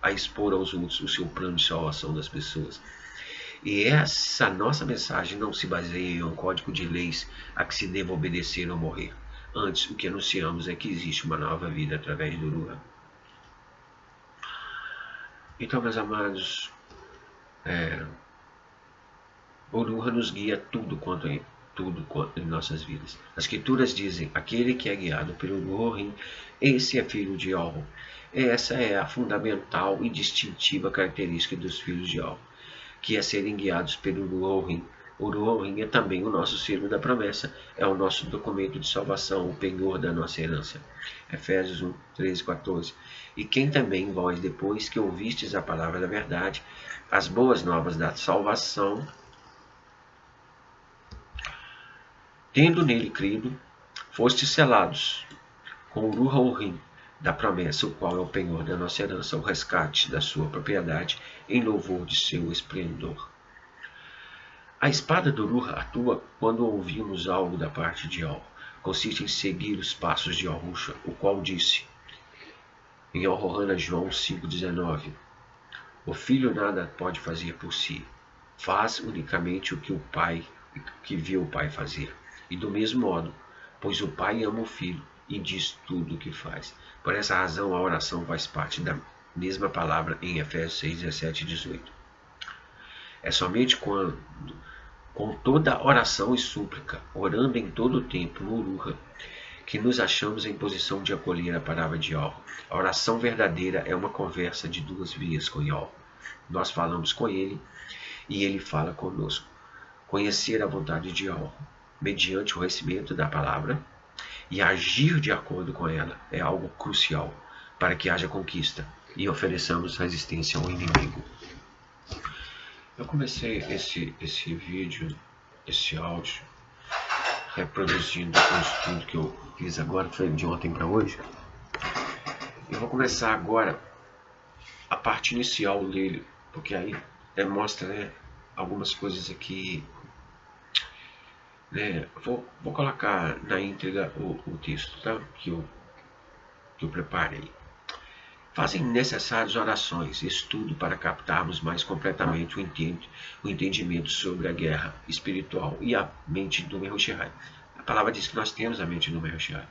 Speaker 1: a expor aos outros o seu plano de salvação das pessoas. E essa nossa mensagem não se baseia em um código de leis a que se deva obedecer ou morrer. Antes, o que anunciamos é que existe uma nova vida através do Ruha. Então, meus amados, o Ruha nos guia tudo quanto em nossas vidas. As escrituras dizem, aquele que é guiado pelo Ruha, esse é filho de Yahu. Essa é a fundamental e distintiva característica dos filhos de Yahu, que é serem guiados pelo Ruha. O Ruha é também o nosso selo da promessa, é o nosso documento de salvação, o penhor da nossa herança. Efésios 1, 13, 14. E quem também vós, depois que ouvistes a palavra da verdade, as boas novas da salvação, tendo nele crido, fostes selados com o Ruha da promessa, o qual é o penhor da nossa herança, o resgate da sua propriedade, em louvor de seu esplendor. A espada do Ruha atua quando ouvimos algo da parte de Yahu. Consiste em seguir os passos de Yahushua, o qual disse, em Yohana João 5,19, o filho nada pode fazer por si, faz unicamente o que o pai, que viu o pai fazer. E do mesmo modo, pois o pai ama o filho e diz tudo o que faz. Por essa razão, a oração faz parte da mesma palavra em Efésios 6, 17 e 18. É somente com toda oração e súplica, orando em todo o tempo, no Uruha, que nos achamos em posição de acolher a palavra de Yahweh. A oração verdadeira é uma conversa de duas vias com Yahweh. Nós falamos com ele e ele fala conosco. Conhecer a vontade de Yahweh, mediante o conhecimento da palavra, e agir de acordo com ela é algo crucial para que haja conquista e ofereçamos resistência ao inimigo. Eu comecei esse vídeo, esse áudio, reproduzindo um estudo que eu fiz agora, foi de ontem para hoje. Eu vou começar agora a parte inicial dele, porque aí mostra algumas coisas aqui. Vou colocar na íntegra o texto, tá? que eu preparei. Fazem necessárias orações, estudo para captarmos mais completamente o entendimento sobre a guerra espiritual e a mente do Mehushai. A palavra diz que nós temos a mente do Mehushai.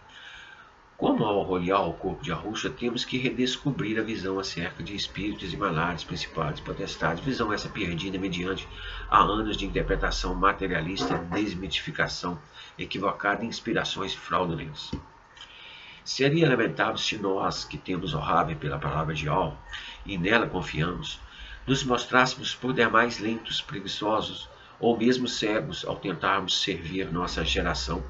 Speaker 1: Como ao olhar o corpo de Yahusha, temos que redescobrir a visão acerca de espíritos e malares, principados e potestades, visão essa perdida mediante há anos de interpretação materialista, desmitificação equivocada e inspirações fraudulentas. Seria lamentável se nós, que temos o Rabi pela palavra de Yahweh e nela confiamos, nos mostrássemos por demais lentos, preguiçosos ou mesmo cegos ao tentarmos servir nossa geração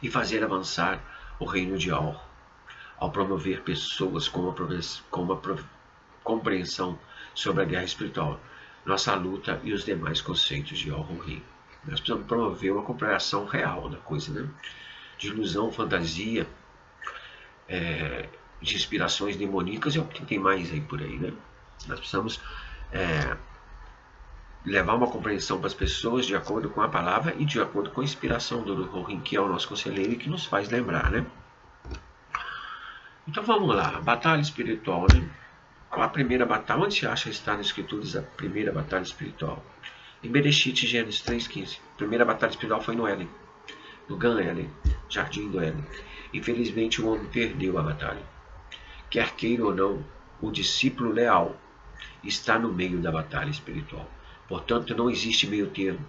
Speaker 1: e fazer avançar o reino de Yahweh, ao promover pessoas com uma compreensão sobre a guerra espiritual, nossa luta e os demais conceitos de Yahweh. Nós precisamos promover uma compreensão real da coisa, né? De ilusão, fantasia, de inspirações demoníacas e o que tem mais aí por aí, né? Nós precisamos levar uma compreensão para as pessoas de acordo com a palavra e de acordo com a inspiração do Rohim, que é o nosso conselheiro e que nos faz lembrar, né? Então vamos lá, batalha espiritual, né? Qual a primeira batalha? Onde se acha estar nas escrituras a primeira batalha espiritual? Em Bereshit, Gênesis 3,15. A primeira batalha espiritual foi no Éden, no Gan Éden, Jardim do Éden. Infelizmente o homem perdeu a batalha. Quer queira ou não, o discípulo leal está no meio da batalha espiritual. Portanto, não existe meio termo.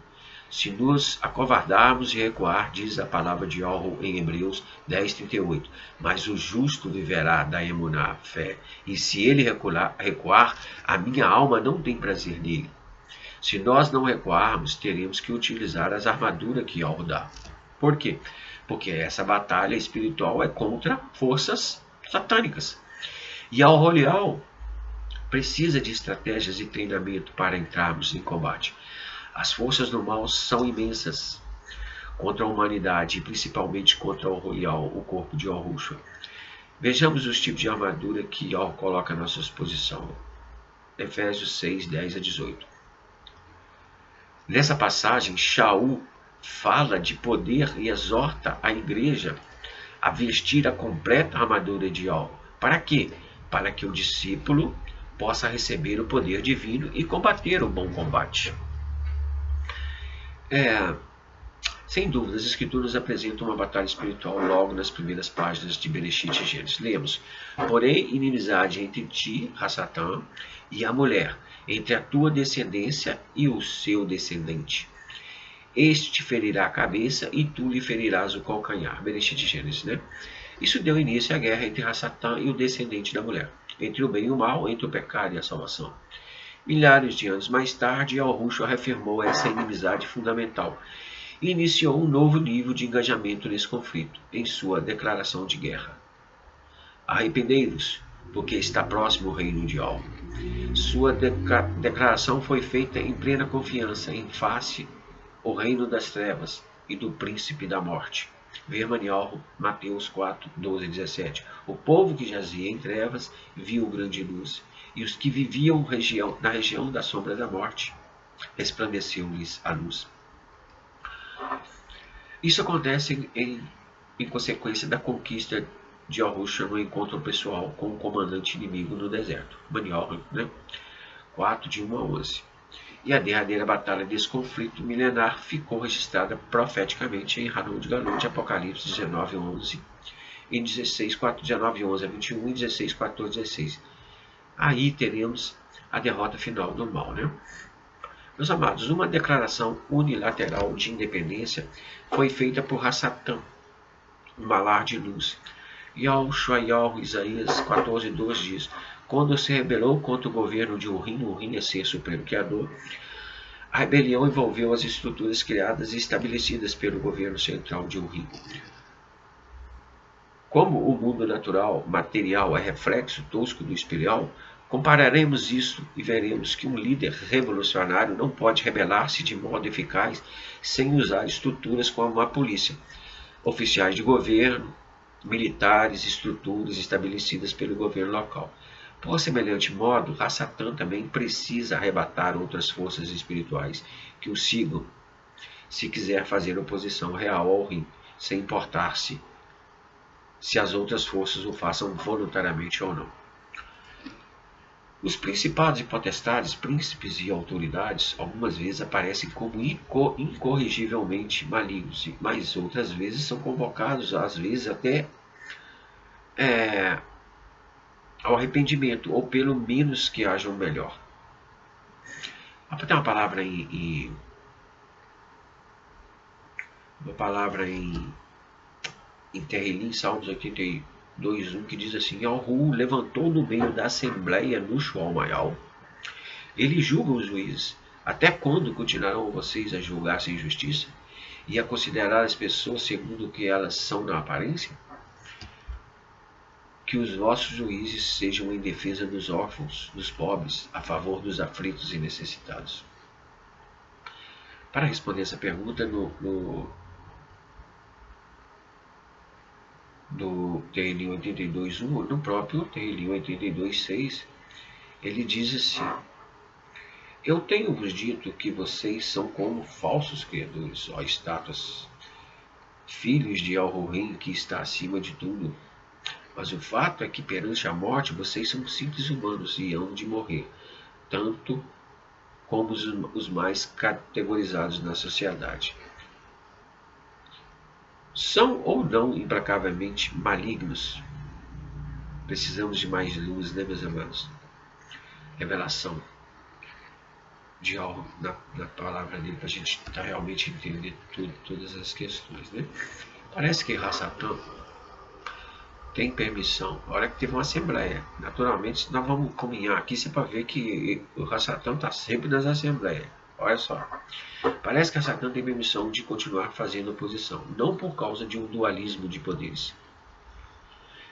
Speaker 1: Se nos acovardarmos e recuar, diz a palavra de Yahweh em Hebreus 10:38, mas o justo viverá da emuná, fé, e se ele recuar, a minha alma não tem prazer nele. Se nós não recuarmos, teremos que utilizar as armaduras que Yahweh dá. Por quê? Porque essa batalha espiritual é contra forças satânicas. E a Oholial precisa de estratégias e treinamento para entrarmos em combate. As forças do mal são imensas contra a humanidade e principalmente contra o Oholial, o corpo de Yahusha. Vejamos os tipos de armadura que Yahweh coloca à nossa disposição. Efésios 6:10-18. Nessa passagem, Shaul fala de poder e exorta a igreja a vestir a completa armadura de Yahweh. Para quê? Para que o discípulo possa receber o poder divino e combater o bom combate. Sem dúvida, as escrituras apresentam uma batalha espiritual logo nas primeiras páginas de Bereshit e Gênesis. Lemos: porém, inimizade entre ti, Hassatã, e a mulher, entre a tua descendência e o seu descendente. Este te ferirá a cabeça e tu lhe ferirás o calcanhar. Bereshit e Gênesis, né? Isso deu início à guerra entre Hassatã e o descendente da mulher, entre o bem e o mal, entre o pecado e a salvação. Milhares de anos mais tarde, Yahusha reafirmou essa inimizade fundamental e iniciou um novo nível de engajamento nesse conflito, em sua declaração de guerra. Arrependei-vos, porque está próximo o reino de Yahweh. Sua declaração foi feita em plena confiança em face ao reino das trevas e do príncipe da morte. Vermanial, Mateus 4:12-17. O povo que jazia em trevas viu grande luz, e os que viviam na região da sombra da morte, resplandeceu-lhes a luz. Isso acontece em consequência da conquista de Yahusha no encontro pessoal com o comandante inimigo no deserto. Maniol, né? 4:1-11. E a derradeira batalha desse conflito milenar ficou registrada profeticamente em Hanud Galut, Apocalipse 19:11, em 19:11-21 e 16:14-16. Aí teremos a derrota final do mal, né? Meus amados, uma declaração unilateral de independência foi feita por Hassatan, um malar de luz. Yahushuayal, Isaías 14:2 diz: quando se rebelou contra o governo de Urim é ser supremo criador, a rebelião envolveu as estruturas criadas e estabelecidas pelo governo central de Urim. Como o mundo natural, material, é reflexo tosco do espiritual, compararemos isso e veremos que um líder revolucionário não pode rebelar-se de modo eficaz sem usar estruturas como a polícia, oficiais de governo, militares, estruturas estabelecidas pelo governo local. Por semelhante modo, Hassatan também precisa arrebatar outras forças espirituais que o sigam, se quiser fazer oposição real ao Rim, sem importar-se se as outras forças o façam voluntariamente ou não. Os principados e potestades, príncipes e autoridades, algumas vezes aparecem como incorrigivelmente malignos, mas outras vezes são convocados, às vezes até ao arrependimento, ou pelo menos que haja um melhor. Tem uma palavra em Terrilim, Salmos 82:1, que diz assim: Yahu levantou no meio da assembleia no Shual. Ele julga os juízes. Até quando continuarão vocês a julgar sem justiça e a considerar as pessoas segundo o que elas são na aparência? Que os vossos juízes sejam em defesa dos órfãos, dos pobres, a favor dos aflitos e necessitados. Para responder essa pergunta, no Terrilim 82:1, no próprio Terrilim 82:6, ele diz assim: eu tenho-vos dito que vocês são como falsos criadores, ó estátuas, filhos de Al-Rohim, que está acima de tudo. Mas o fato é que perante a morte vocês são simples humanos e hão de morrer, tanto como os mais categorizados na sociedade. São ou não implacavelmente malignos? Precisamos de mais luz, né, meus amados? Revelação de algo na palavra dele para a gente realmente entender todas as questões, né? Parece que Hassatan tem permissão. A hora que teve uma assembleia, naturalmente nós vamos caminhar aqui para ver que o Hassatan está sempre nas assembleias. Olha só, parece que Hassatan tem permissão de continuar fazendo oposição, não por causa de um dualismo de poderes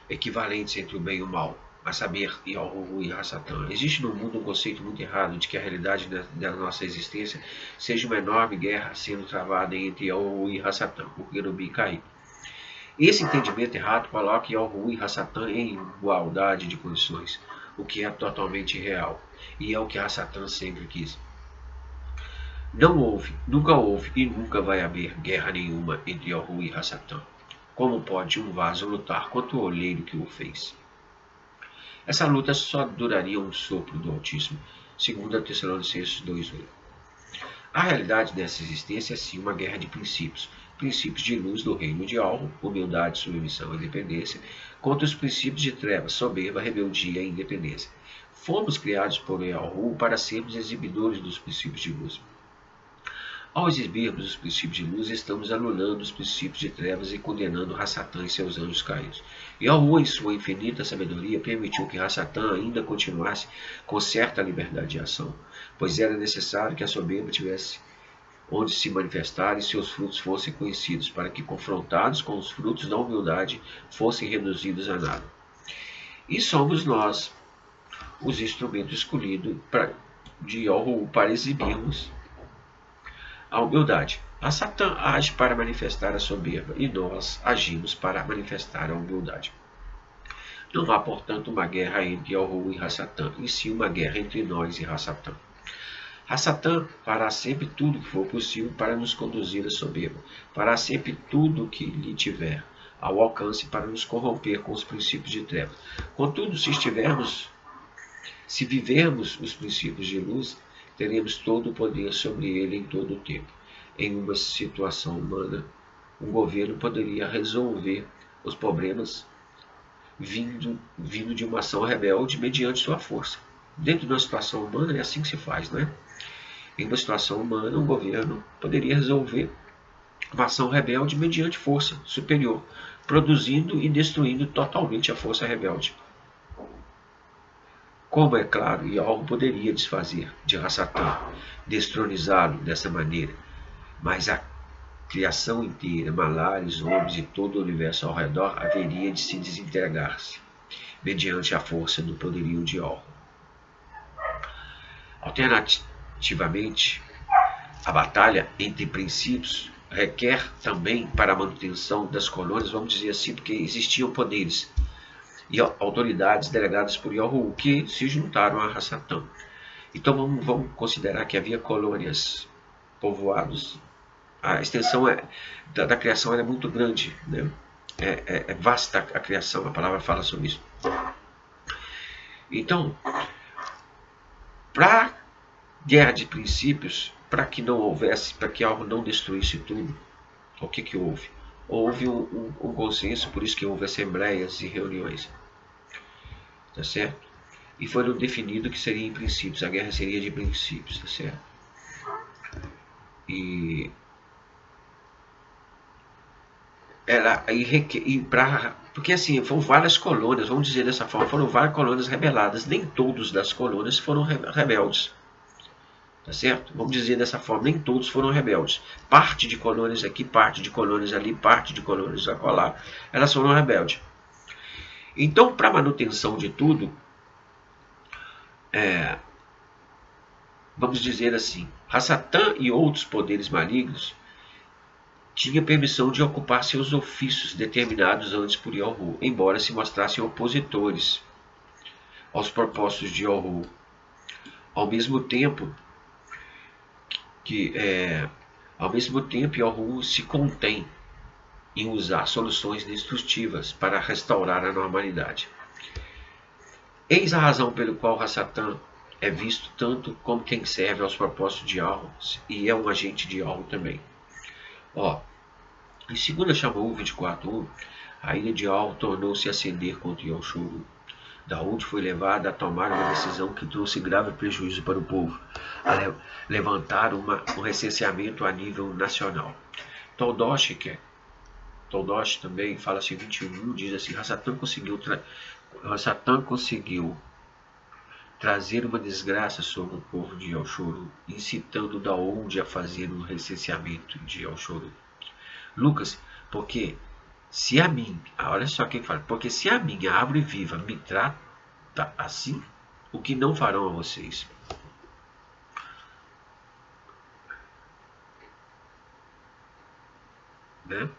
Speaker 1: equivalentes entre o bem e o mal, a saber, Yahu e Hassatan. Existe no mundo um conceito muito errado de que a realidade da nossa existência seja uma enorme guerra sendo travada entre Yahu e Hassatan, o querubim caído. Esse entendimento errado coloca Yahu e Hassatan em igualdade de condições, o que é totalmente irreal, e é o que Hassatan sempre quis. Não houve, nunca houve e nunca vai haver guerra nenhuma entre Yahu e Hassatan. Como pode um vaso lutar contra o olheiro que o fez? Essa luta só duraria um sopro do Altíssimo, segundo Tessalonicenses 2:8. A realidade dessa existência é sim uma guerra de princípios, princípios de luz do reino de Alro, humildade, submissão e independência, contra os princípios de trevas, soberba, rebeldia e independência. Fomos criados por Alro para sermos exibidores dos princípios de luz. Ao exibirmos os princípios de luz, estamos anulando os princípios de trevas e condenando Hassatan e seus anjos caídos. Yahu, em sua infinita sabedoria, permitiu que Hassatan ainda continuasse com certa liberdade de ação, pois era necessário que a soberba tivesse onde se manifestar e seus frutos fossem conhecidos, para que, confrontados com os frutos da humildade, fossem reduzidos a nada. E somos nós os instrumentos escolhidos de Yahu para exibirmos a humildade. Hassatan age para manifestar a soberba e nós agimos para manifestar a humildade. Não há, portanto, uma guerra entre Yahu e Hassatan, e sim uma guerra entre nós e Hassatan. Hassatan fará sempre tudo o que for possível para nos conduzir à soberba, fará sempre tudo o que lhe tiver ao alcance para nos corromper com os princípios de trevas. Contudo, se vivermos os princípios de luz, teremos todo o poder sobre ele em todo o tempo. Em uma situação humana, um governo poderia resolver os problemas vindo de uma ação rebelde mediante sua força. Dentro da situação humana é assim que se faz, não é? Em uma situação humana, um governo poderia resolver uma ação rebelde mediante força superior, produzindo e destruindo totalmente a força rebelde. Como é claro, Iorgo poderia desfazer de Rassatã, destronizá-lo dessa maneira, mas a criação inteira, malares, homens e todo o universo ao redor haveria de se desintegrar-se, mediante a força do poderio de Iorgo. Alternativamente, a batalha entre princípios requer também para a manutenção das colônias, vamos dizer assim, porque existiam poderes e autoridades delegadas por Yahu que se juntaram a Rassatã. Então vamos considerar que havia colônias, povoados. A extensão da criação é muito grande, né? É vasta a criação, a palavra fala sobre isso. Então, para guerra de princípios, para que não houvesse, para que algo não destruísse tudo, o que houve? Houve um consenso, por isso que houve assembleias e reuniões. Tá certo? E foi definido que seria em princípios, a guerra seria de princípios, tá certo? E era porque assim, foram várias colônias, vamos dizer dessa forma, foram várias colônias rebeladas, nem todos das colônias foram rebeldes. Tá certo? Vamos dizer dessa forma, nem todos foram rebeldes. Parte de colônias aqui, parte de colônias ali, parte de colônias acolá, elas foram rebeldes. Então, para manutenção de tudo, vamos dizer assim, Rassatã e outros poderes malignos tinham permissão de ocupar seus ofícios determinados antes por Yahu, embora se mostrassem opositores aos propósitos de Yahu. Ao mesmo tempo, Yahu se contém em usar soluções destrutivas para restaurar a normalidade. Eis a razão pelo qual Rassatã é visto tanto como quem serve aos propósitos de Yahu e é um agente de Yahu também. Em 2 Shammua 24:1, a ira de Yahu tornou-se acender contra Yoshuru. Daúde foi levado a tomar uma decisão que trouxe grave prejuízo para o povo, a levantar um recenseamento a nível nacional. Toldosh também fala assim, 21, diz assim, Rassatã conseguiu trazer uma desgraça sobre o povo de Yoshuru, incitando Daúde a fazer um recenseamento de Yoshuru. Lucas, porque se a mim, olha só quem fala, porque se a minha árvore viva me trata assim, o que não farão a vocês? Né?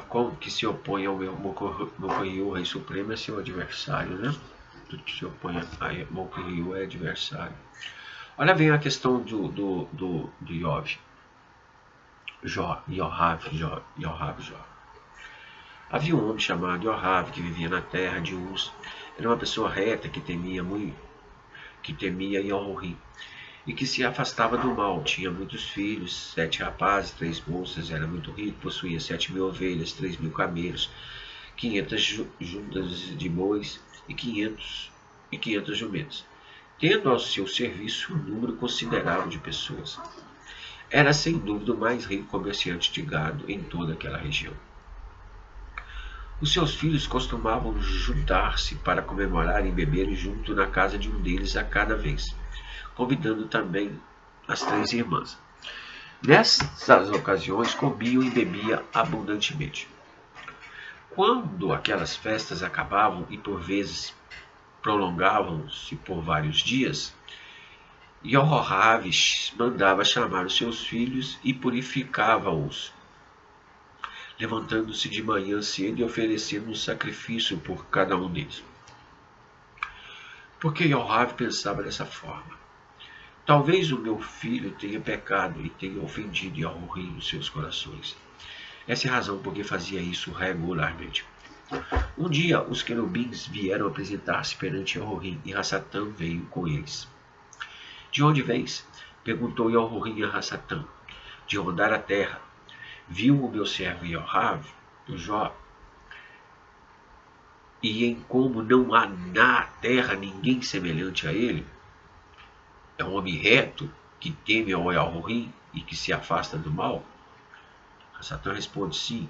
Speaker 1: Como que se opõe ao meu Mokohiu, o Rei Supremo, é seu adversário, né? Tudo que se opõe a Mokohiu é adversário. Olha, vem a questão do Yov. Yohav. Havia um homem chamado Yohav que vivia na terra de Uz. Era uma pessoa reta que temia Yorim e que se afastava do mal. Tinha muitos filhos, 7 rapazes, 3 moças, era muito rico, possuía 7.000 ovelhas, 3.000 camelos, 500 juntas de bois e 500 jumentos, tendo ao seu serviço um número considerável de pessoas. Era sem dúvida o mais rico comerciante de gado em toda aquela região. Os seus filhos costumavam juntar-se para comemorar e beber junto na casa de um deles a cada vez, convidando também as 3 irmãs. Nessas ocasiões comiam e bebiam abundantemente. Quando aquelas festas acabavam e por vezes prolongavam-se por vários dias, Yohav mandava chamar os seus filhos e purificava-os, levantando-se de manhã cedo e oferecendo um sacrifício por cada um deles. Porque Yohav pensava dessa forma: talvez o meu filho tenha pecado e tenha ofendido Yahu nos seus corações. Essa é a razão por que fazia isso regularmente. Um dia, os querubins vieram apresentar-se perante Yahu e Rassatã veio com eles. De onde vens? Perguntou Yahu a Rassatã. De rondar a terra. Viu o meu servo Yohav, o Jó, e em como não há na terra ninguém semelhante a ele? é um homem reto que teme ao El-Roi e que se afasta do mal? Satã responde: sim,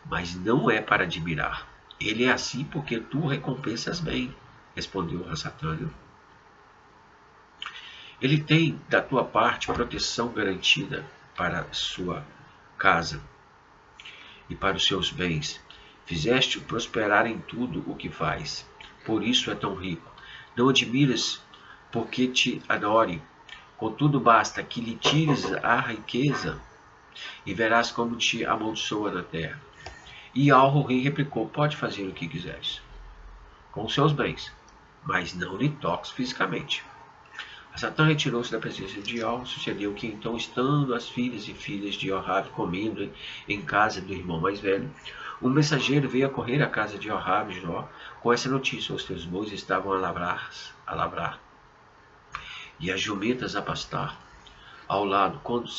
Speaker 1: mas não é para admirar. Ele é assim porque tu recompensas bem, respondeu Satã. Ele tem da tua parte proteção garantida para sua casa e para os seus bens. Fizeste-o prosperar em tudo o que faz. Por isso é tão rico. Não admires porque te adore. Contudo, basta que lhe tires a riqueza e verás como te amaldiçoa na terra. E El-Roi replicou: pode fazer o que quiseres com os seus bens, mas não lhe toques fisicamente. Satã retirou-se da presença de El. Sucedeu que então, estando as filhas e filhas de Jorabe comendo em casa do irmão mais velho, um mensageiro veio a correr à casa de Jorabe e Jó com essa notícia: os teus bois estavam a lavrar e as jumentas a pastar ao lado. Quando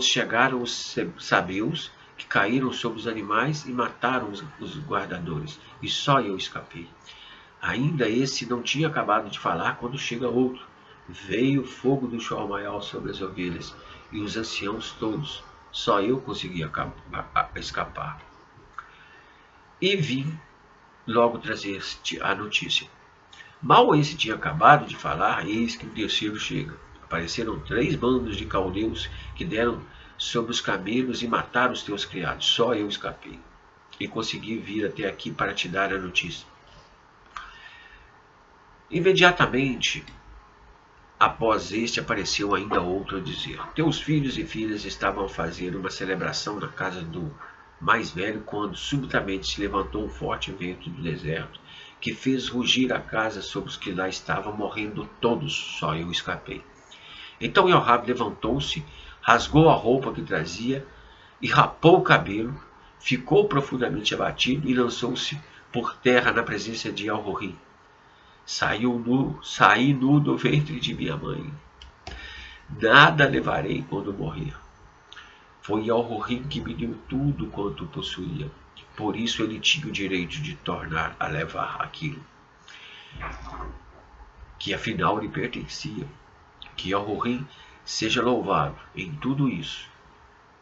Speaker 1: chegaram os sabeus, que caíram sobre os animais e mataram os guardadores, e só eu escapei. Ainda esse não tinha acabado de falar quando chega outro. Veio o fogo do Shaul sobre as ovelhas e os anciãos todos. Só eu consegui escapar. E vim logo trazer-te a notícia. Mal esse tinha acabado de falar, eis que o terceiro chega. Apareceram 3 bandos de caldeus que deram sobre os camelos e mataram os teus criados. Só eu escapei e consegui vir até aqui para te dar a notícia. Imediatamente após este apareceu ainda outro a dizer: teus filhos e filhas estavam a fazer uma celebração na casa do mais velho, quando subitamente se levantou um forte vento do deserto, que fez rugir a casa sobre os que lá estavam, morrendo todos, só eu escapei. Então Jorabe levantou-se, rasgou a roupa que trazia e rapou o cabelo, ficou profundamente abatido e lançou-se por terra na presença de El-Roi. Saí nu do ventre de minha mãe. Nada levarei quando morrer. Foi El-Roi que me deu tudo quanto possuía. Por isso ele tinha o direito de tornar a levar aquilo que afinal lhe pertencia. Que El-Roi seja louvado em tudo isso.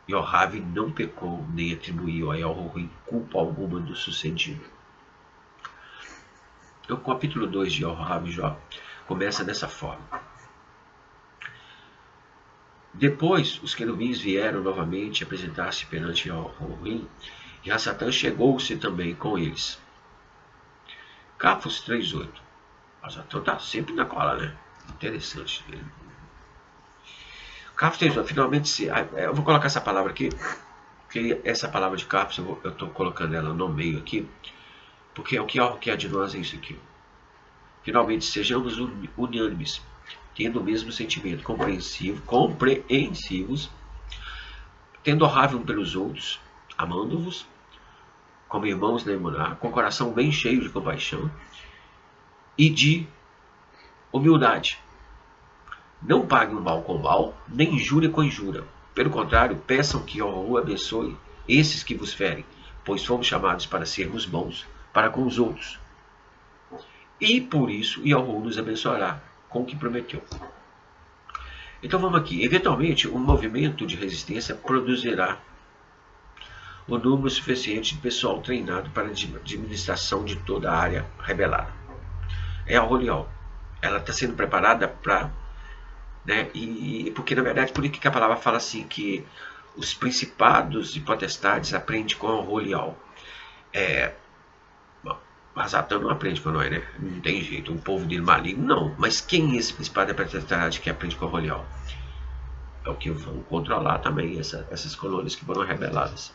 Speaker 1: Jorabe não pecou nem atribuiu a El-Roi culpa alguma do sucedido. O capítulo 2 de El-Roi Jó começa dessa forma. Depois os querubins vieram novamente apresentar-se perante El-Roi, e Satã chegou-se também com eles. Capos 3:8. Satã está sempre na cola, né? Interessante. Capos 3:8. Finalmente, eu vou colocar essa palavra aqui, porque essa palavra de Capos, eu estou colocando ela no meio aqui, porque é o que quer de nós é isso aqui. Finalmente sejamos unânimes, tendo o mesmo sentimento, compreensivos, tendo raiva um pelos outros, amando-vos como irmãos na emuná, com o coração bem cheio de compaixão e de humildade. Não paguem o mal com o mal, nem injúria com injúria. Pelo contrário, peçam que El-Roi abençoe esses que vos ferem, pois fomos chamados para sermos bons para com os outros. E por isso El-Roi nos abençoará com o que prometeu. Então vamos aqui. Eventualmente, um movimento de resistência produzirá o número suficiente de pessoal treinado para a administração de toda a área rebelada. É a Roliol. Ela está sendo preparada para... Né, porque, na verdade, por que a palavra fala assim, que os principados e potestades aprendem com a Roliol. Mas Satã não aprende com nós, né? Não tem jeito. Um povo dele maligno, não. Mas quem é esse principado e potestade que aprende com a Roliol? É o que vão controlar também essas colônias que foram rebeladas.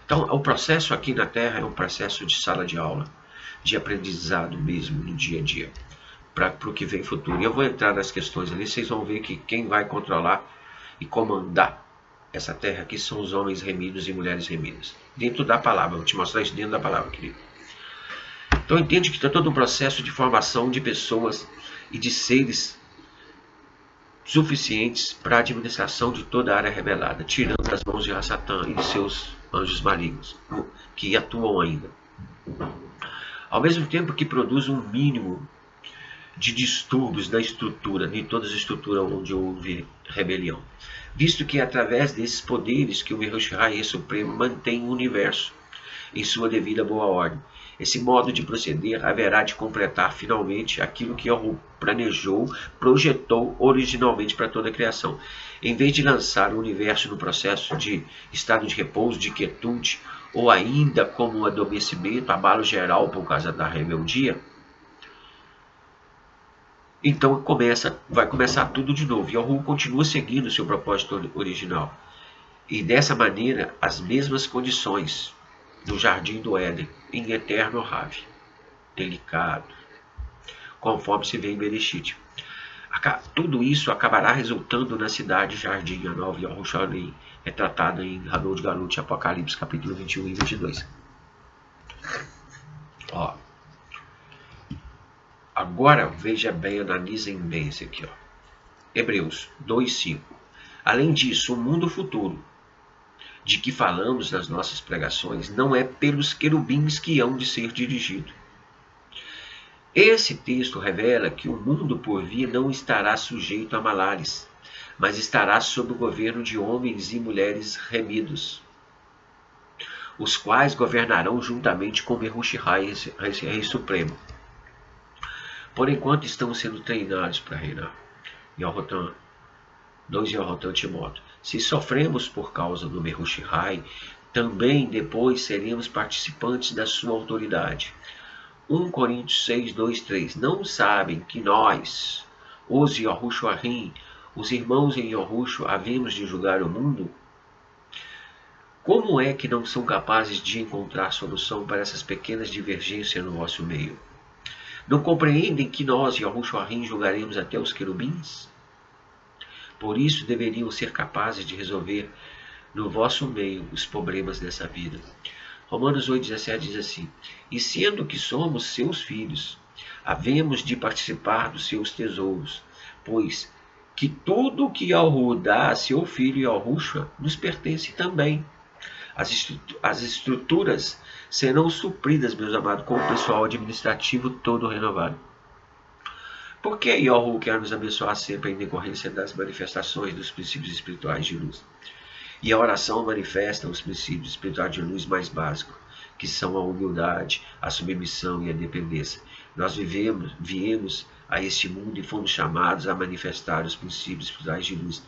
Speaker 1: Então, o processo aqui na Terra é um processo de sala de aula, de aprendizado mesmo, no dia a dia, para o que vem futuro. E eu vou entrar nas questões ali, vocês vão ver que quem vai controlar e comandar essa Terra aqui são os homens remidos e mulheres remidas. Dentro da palavra, vou te mostrar isso dentro da palavra, querido. Então, entende que está todo um processo de formação de pessoas e de seres suficientes para a administração de toda a área rebelada, tirando das mãos de Satã e de seus anjos malignos, que atuam ainda. Ao mesmo tempo que produz um mínimo de distúrbios na estrutura, em todas as estruturas onde houve rebelião. Visto que é através desses poderes que o Yahushua Supremo mantém o universo em sua devida boa ordem. Esse modo de proceder haverá de completar finalmente aquilo que Yahu planejou, projetou originalmente para toda a criação. Em vez de lançar o universo no processo de estado de repouso, de quietude, ou ainda como um adormecimento, abalo geral por causa da rebeldia, então vai começar tudo de novo. Yahu continua seguindo seu propósito original. E dessa maneira, as mesmas condições no Jardim do Éden, em eterno Rav, delicado, conforme se vê em Bereshit. Tudo isso acabará resultando na cidade Jardim, a nova Yerushalayim, retratada em Hadot Galut, Apocalipse, capítulo 21 e 22. Ó. Agora, veja bem, analisem bem isso aqui. Ó. Hebreus 2:5. Além disso, o mundo futuro, de que falamos nas nossas pregações, não é pelos querubins que hão de ser dirigido. Esse texto revela que o mundo por vir não estará sujeito a malares, mas estará sob o governo de homens e mulheres remidos, os quais governarão juntamente com Yahushua, Rei Supremo. Por enquanto estão sendo treinados para reinar. 2 Yohanan Timóteo. Se sofremos por causa do Yahushua, também depois seremos participantes da sua autoridade. 1 Coríntios 6, 2, 3. Não sabem que nós, os Yahushuahim, os irmãos em Yahushua, havemos de julgar o mundo? Como é que não são capazes de encontrar solução para essas pequenas divergências no vosso meio? Não compreendem que nós, Yahushuahim, julgaremos até os querubins? Por isso deveriam ser capazes de resolver no vosso meio os problemas dessa vida. Romanos 8,17 diz assim: E sendo que somos seus filhos, havemos de participar dos seus tesouros, pois que tudo o que Yahu dá a seu filho Yahushua nos pertence também. As estruturas serão supridas, meus amados, com o pessoal administrativo todo renovado. Por que Yahu quer nos abençoar sempre em decorrência das manifestações dos princípios espirituais de luz? E a oração manifesta os princípios espirituais de luz mais básicos, que são a humildade, a submissão e a dependência. Nós viemos a este mundo e fomos chamados a manifestar os princípios espirituais de luz.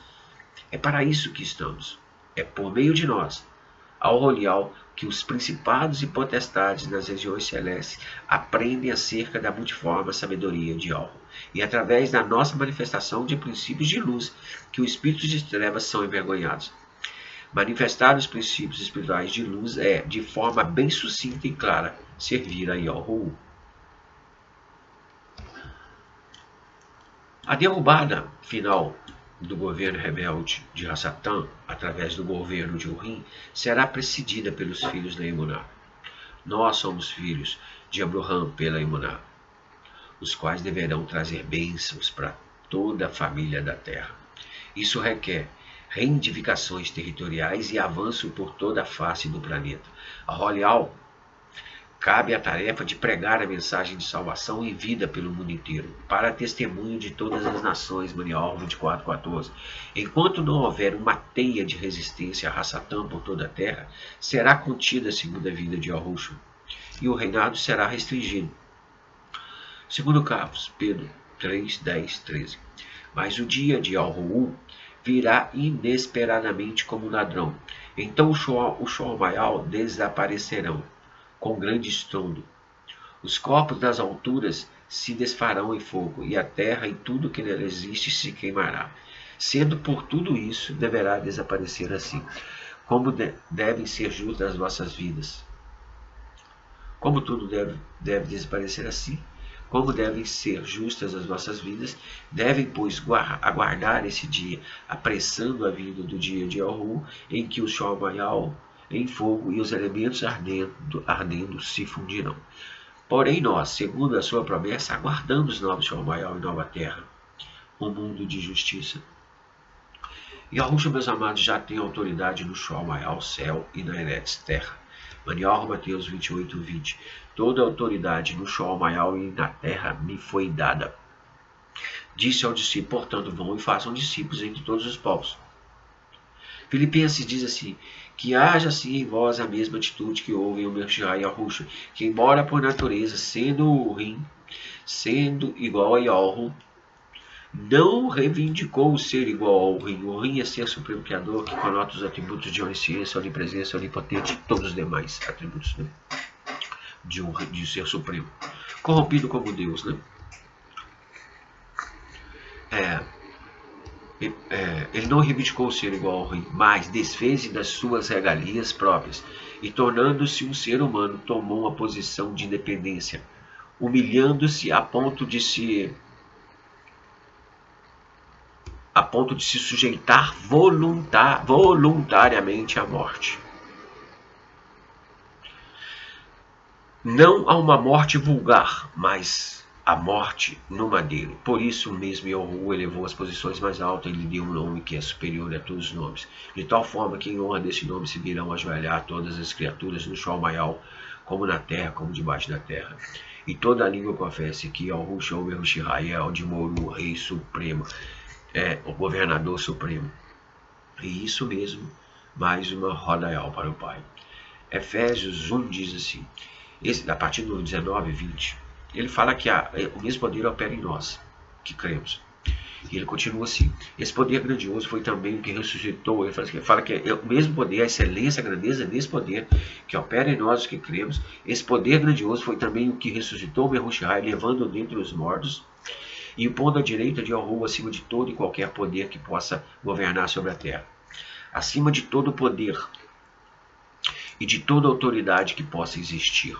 Speaker 1: É para isso que estamos. É por meio de nós, ao Rolial, que os principados e potestades nas regiões celestes aprendem acerca da multiforme sabedoria de Yahu. E através da nossa manifestação de princípios de luz, que os espíritos de trevas são envergonhados. Manifestar os princípios espirituais de luz é, de forma bem sucinta e clara, servir a Yahu. A derrubada final do governo rebelde de Hassatan, através do governo de Urim, será precedida pelos filhos da Emuná. Nós somos filhos de Abraham pela Emuná, os quais deverão trazer bênçãos para toda a família da terra. Isso requer reivindicações territoriais e avanço por toda a face do planeta. A Rolial cabe a tarefa de pregar a mensagem de salvação e vida pelo mundo inteiro, para testemunho de todas as nações. Manial 24:14. Enquanto não houver uma teia de resistência a Hassatan por toda a terra, será contida a segunda vida de Yahushua, e o reinado será restringido. Segundo Carlos, Pedro 3, 10, 13. Mas o dia de Yahu virá inesperadamente como um ladrão. Então o Shomayal desaparecerão com grande estrondo. Os corpos das alturas se desfarão em fogo, e a terra e tudo que nela existe se queimará. Sendo por tudo isso, deverá desaparecer assim. Como devem ser justas as vossas vidas? Como tudo deve desaparecer assim? Como devem ser justas as vossas vidas, devem, pois, aguardar esse dia, apressando a vinda do dia de Yahu, em que o Shomayal em fogo e os elementos ardendo se fundirão. Porém nós, segundo a sua promessa, aguardamos novo Shomayal e nova terra, um mundo de justiça. Yahushua, meus amados, já tem autoridade no Shomayal, céu, e na Eretz, terra. Manial, Mateus 28, 20. Toda a autoridade no Shomayal e na terra me foi dada. disse ao discípulo, portanto, vão e façam discípulos entre todos os povos. Filipenses diz assim, que haja assim em vós a mesma atitude que houve em Umershah e Yahushua, que embora por natureza, sendo o Rim, sendo igual a Yahweh, não reivindicou o ser igual ao Rim. O Rim é ser supremo criador, que conota os atributos de onisciência, onipresença, onipotente e todos os demais atributos, né? de um ser supremo. Corrompido como Deus, né? Ele não reivindicou o ser igual ao Rim, mas desfez das suas regalias próprias e, tornando-se um ser humano, tomou uma posição de independência, humilhando-se a ponto de se sujeitar voluntariamente à morte. Não a uma morte vulgar, mas a morte no madeiro. Por isso mesmo Yahuwah elevou as posições mais altas e lhe deu um nome que é superior a todos os nomes. De tal forma que em honra desse nome se virão ajoelhar todas as criaturas no chão maior, como na terra, como debaixo da terra. E toda a língua confesse que Yahushua o Israel de Moru, o Rei Supremo, o governador supremo. E isso mesmo, mais uma rodaial para o Pai. Efésios 1 diz assim, a partir do 19 e 20, ele fala que o mesmo poder opera em nós, que cremos. E ele continua assim, esse poder grandioso foi também o que ressuscitou, ele fala que o mesmo poder, a excelência, a grandeza desse poder que opera em nós, que cremos, esse poder grandioso foi também o que ressuscitou o Yahushua, levando dentre os mortos, e o pondo à direita de Yahuwah acima de todo e qualquer poder que possa governar sobre a terra. Acima de todo poder e de toda autoridade que possa existir.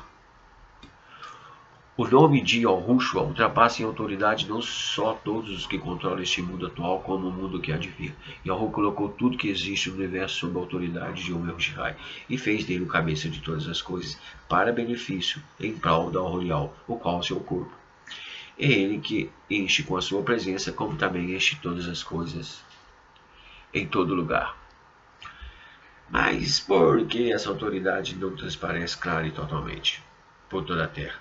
Speaker 1: O nome de Yahushua ultrapassa em autoridade não só todos os que controlam este mundo atual, como o mundo que há de vir. Yahuwah colocou tudo que existe no universo sob a autoridade de Umershah e fez dele o cabeça de todas as coisas, para benefício, em prol da Orial, o qual é o seu corpo. É ele que enche com a sua presença, como também enche todas as coisas em todo lugar. Mas por que essa autoridade não transparece clara e totalmente por toda a terra?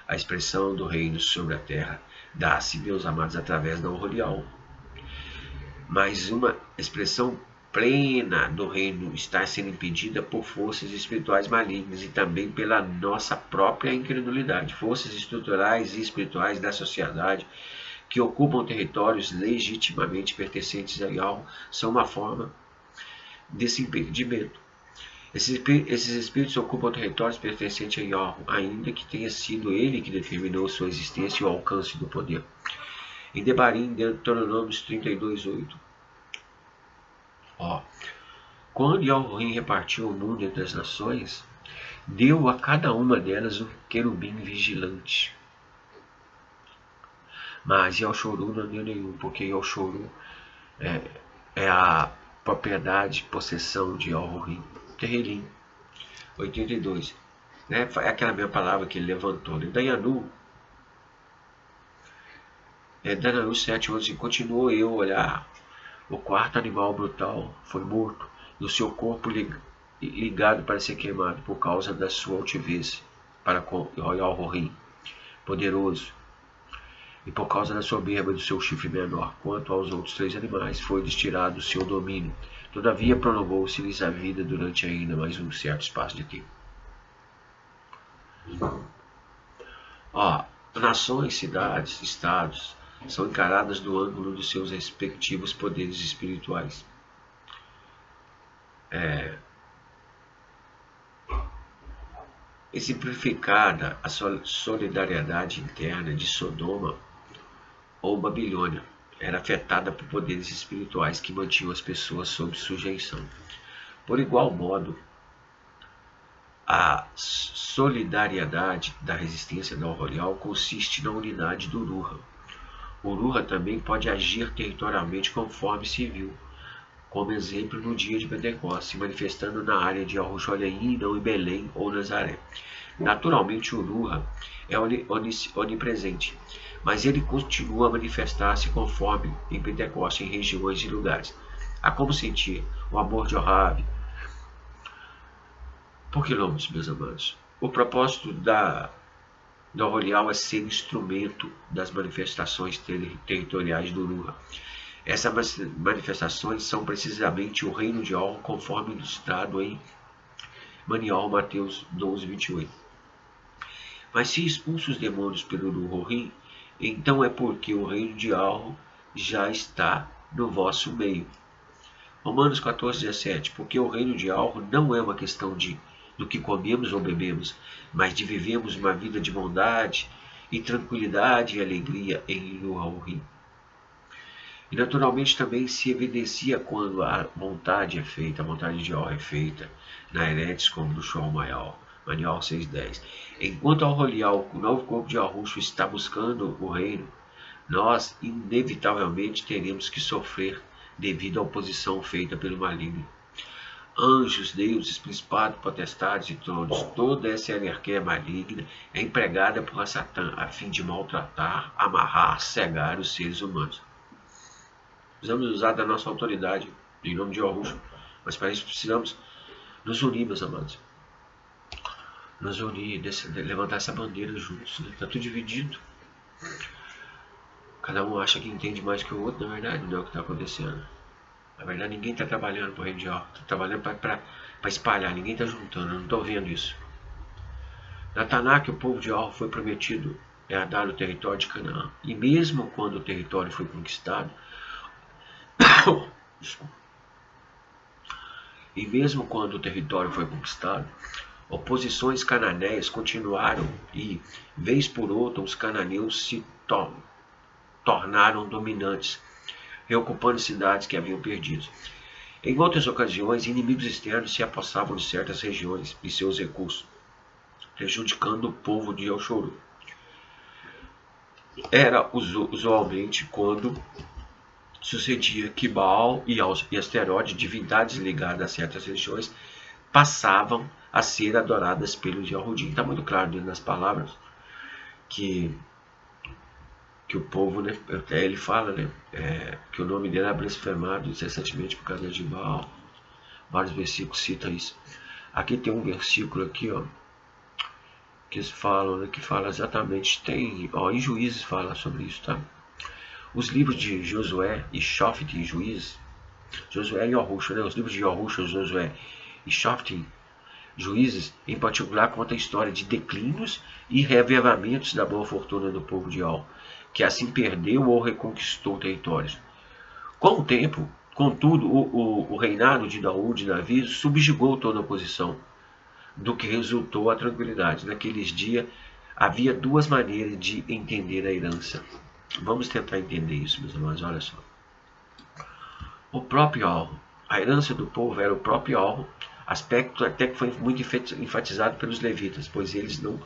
Speaker 1: A expressão do reino sobre a terra dá-se, meus amados, através da Orial. Mas uma expressão plena do reino está sendo impedida por forças espirituais malignas e também pela nossa própria incredulidade. Forças estruturais e espirituais da sociedade que ocupam territórios legitimamente pertencentes a Yahweh são uma forma desse impedimento. Esses espíritos ocupam territórios pertencentes a Yahweh, ainda que tenha sido ele que determinou sua existência e o alcance do poder. Em Devarim, Deuteronômio 32:8. Quando Yahweh repartiu o mundo entre as nações, deu a cada uma delas um querubim vigilante. Mas Yahshuru não deu nenhum, porque Yahshuru é a propriedade, possessão de Yahweh. Terrelim 82. É aquela mesma palavra que ele levantou. Dayanu 7:11. Continuou eu a olhar. O quarto animal brutal foi morto, e o seu corpo ligado para ser queimado por causa da sua altivez para com Yahweh poderoso, e por causa da soberba do seu chifre menor. Quanto aos outros 3 animais, foi tirado o seu domínio. Todavia prolongou-se-lhes a vida durante ainda mais um certo espaço de tempo. Nações, cidades, estados são encaradas do ângulo dos seus respectivos poderes espirituais. Exemplificada a solidariedade interna de Sodoma ou Babilônia era afetada por poderes espirituais que mantinham as pessoas sob sujeição. Por igual modo, a solidariedade da resistência da Orial consiste na unidade do Uruha. O Uruha também pode agir territorialmente conforme se viu, como exemplo no dia de Pentecostes, se manifestando na área de Arrojoaim, não em Belém ou Nazaré. Naturalmente, o Uruha é onipresente, mas ele continua a manifestar-se conforme em Pentecostes em regiões e lugares. Há como sentir o amor de Ohave por quilômetros, meus amados. O propósito da do Arrolial é ser instrumento das manifestações territoriais do Lula. Essas manifestações são precisamente o reino de Or, conforme ilustrado em Maniol, Mateus 12, 28. Mas se expulso os demônios pelo Rurim, então é porque o reino de Or já está no vosso meio. Romanos 14, 17. Porque o reino de Or não é uma questão do que comemos ou bebemos, mas de vivermos uma vida de bondade e tranquilidade e alegria em Rurim. E naturalmente também se evidencia quando a vontade é feita, a vontade de Or é feita, na Eretes como no Shoal Maior, Maniol 6.10. Enquanto Arrolial, o novo corpo de Arruxo, está buscando o reino, nós inevitavelmente teremos que sofrer devido à oposição feita pelo maligno. Anjos, deuses, principados, potestades e tronos, toda essa hierarquia maligna é empregada por Satã a fim de maltratar, amarrar, cegar os seres humanos. Precisamos usar da nossa autoridade, em nome de Horus, mas para isso precisamos nos unir, meus amados. Nos unir, levantar essa bandeira juntos. Está tudo dividido. Cada um acha que entende mais que o outro, na verdade, não é o que está acontecendo. Na verdade, ninguém está trabalhando para o reino de Or, está trabalhando para espalhar, ninguém está juntando, eu não estou vendo isso. Na Tanakh, o povo de Or foi prometido herdar o território de Canaã. E mesmo quando o território foi conquistado, e mesmo quando o território foi conquistado, oposições cananeias continuaram e, vez por outra, os cananeus se tornaram dominantes, reocupando cidades que haviam perdido. Em outras ocasiões, inimigos externos se apossavam de certas regiões e seus recursos, prejudicando o povo de Elchorô. Era usualmente quando sucedia que Baal e Asteroide, divindades ligadas a certas regiões, passavam a ser adoradas pelos Yahudim. Está muito claro dentro das palavras que o povo, né, até ele fala, né, que o nome dele é blasfemado incessantemente por causa de Baal. Vários versículos citam isso. Aqui tem um versículo aqui, ó, que falam, né, que fala exatamente, em Juízes fala sobre isso, tá? Os livros de Josué e Shoftim e Juízes, Josué e Yahushua, né? Os livros de Yahushua, Josué e Shoftim, Juízes, em particular, conta a história de declínios e reavivamentos da boa fortuna do povo de Or, que assim perdeu ou reconquistou territórios. Com o tempo, contudo, o reinado de Davi subjugou toda a oposição, do que resultou a tranquilidade. Naqueles dias, havia duas maneiras de entender a herança. Vamos tentar entender isso, meus amados, olha só. O próprio Or, a herança do povo era o próprio Or, aspecto até que foi muito enfatizado pelos levitas, pois eles não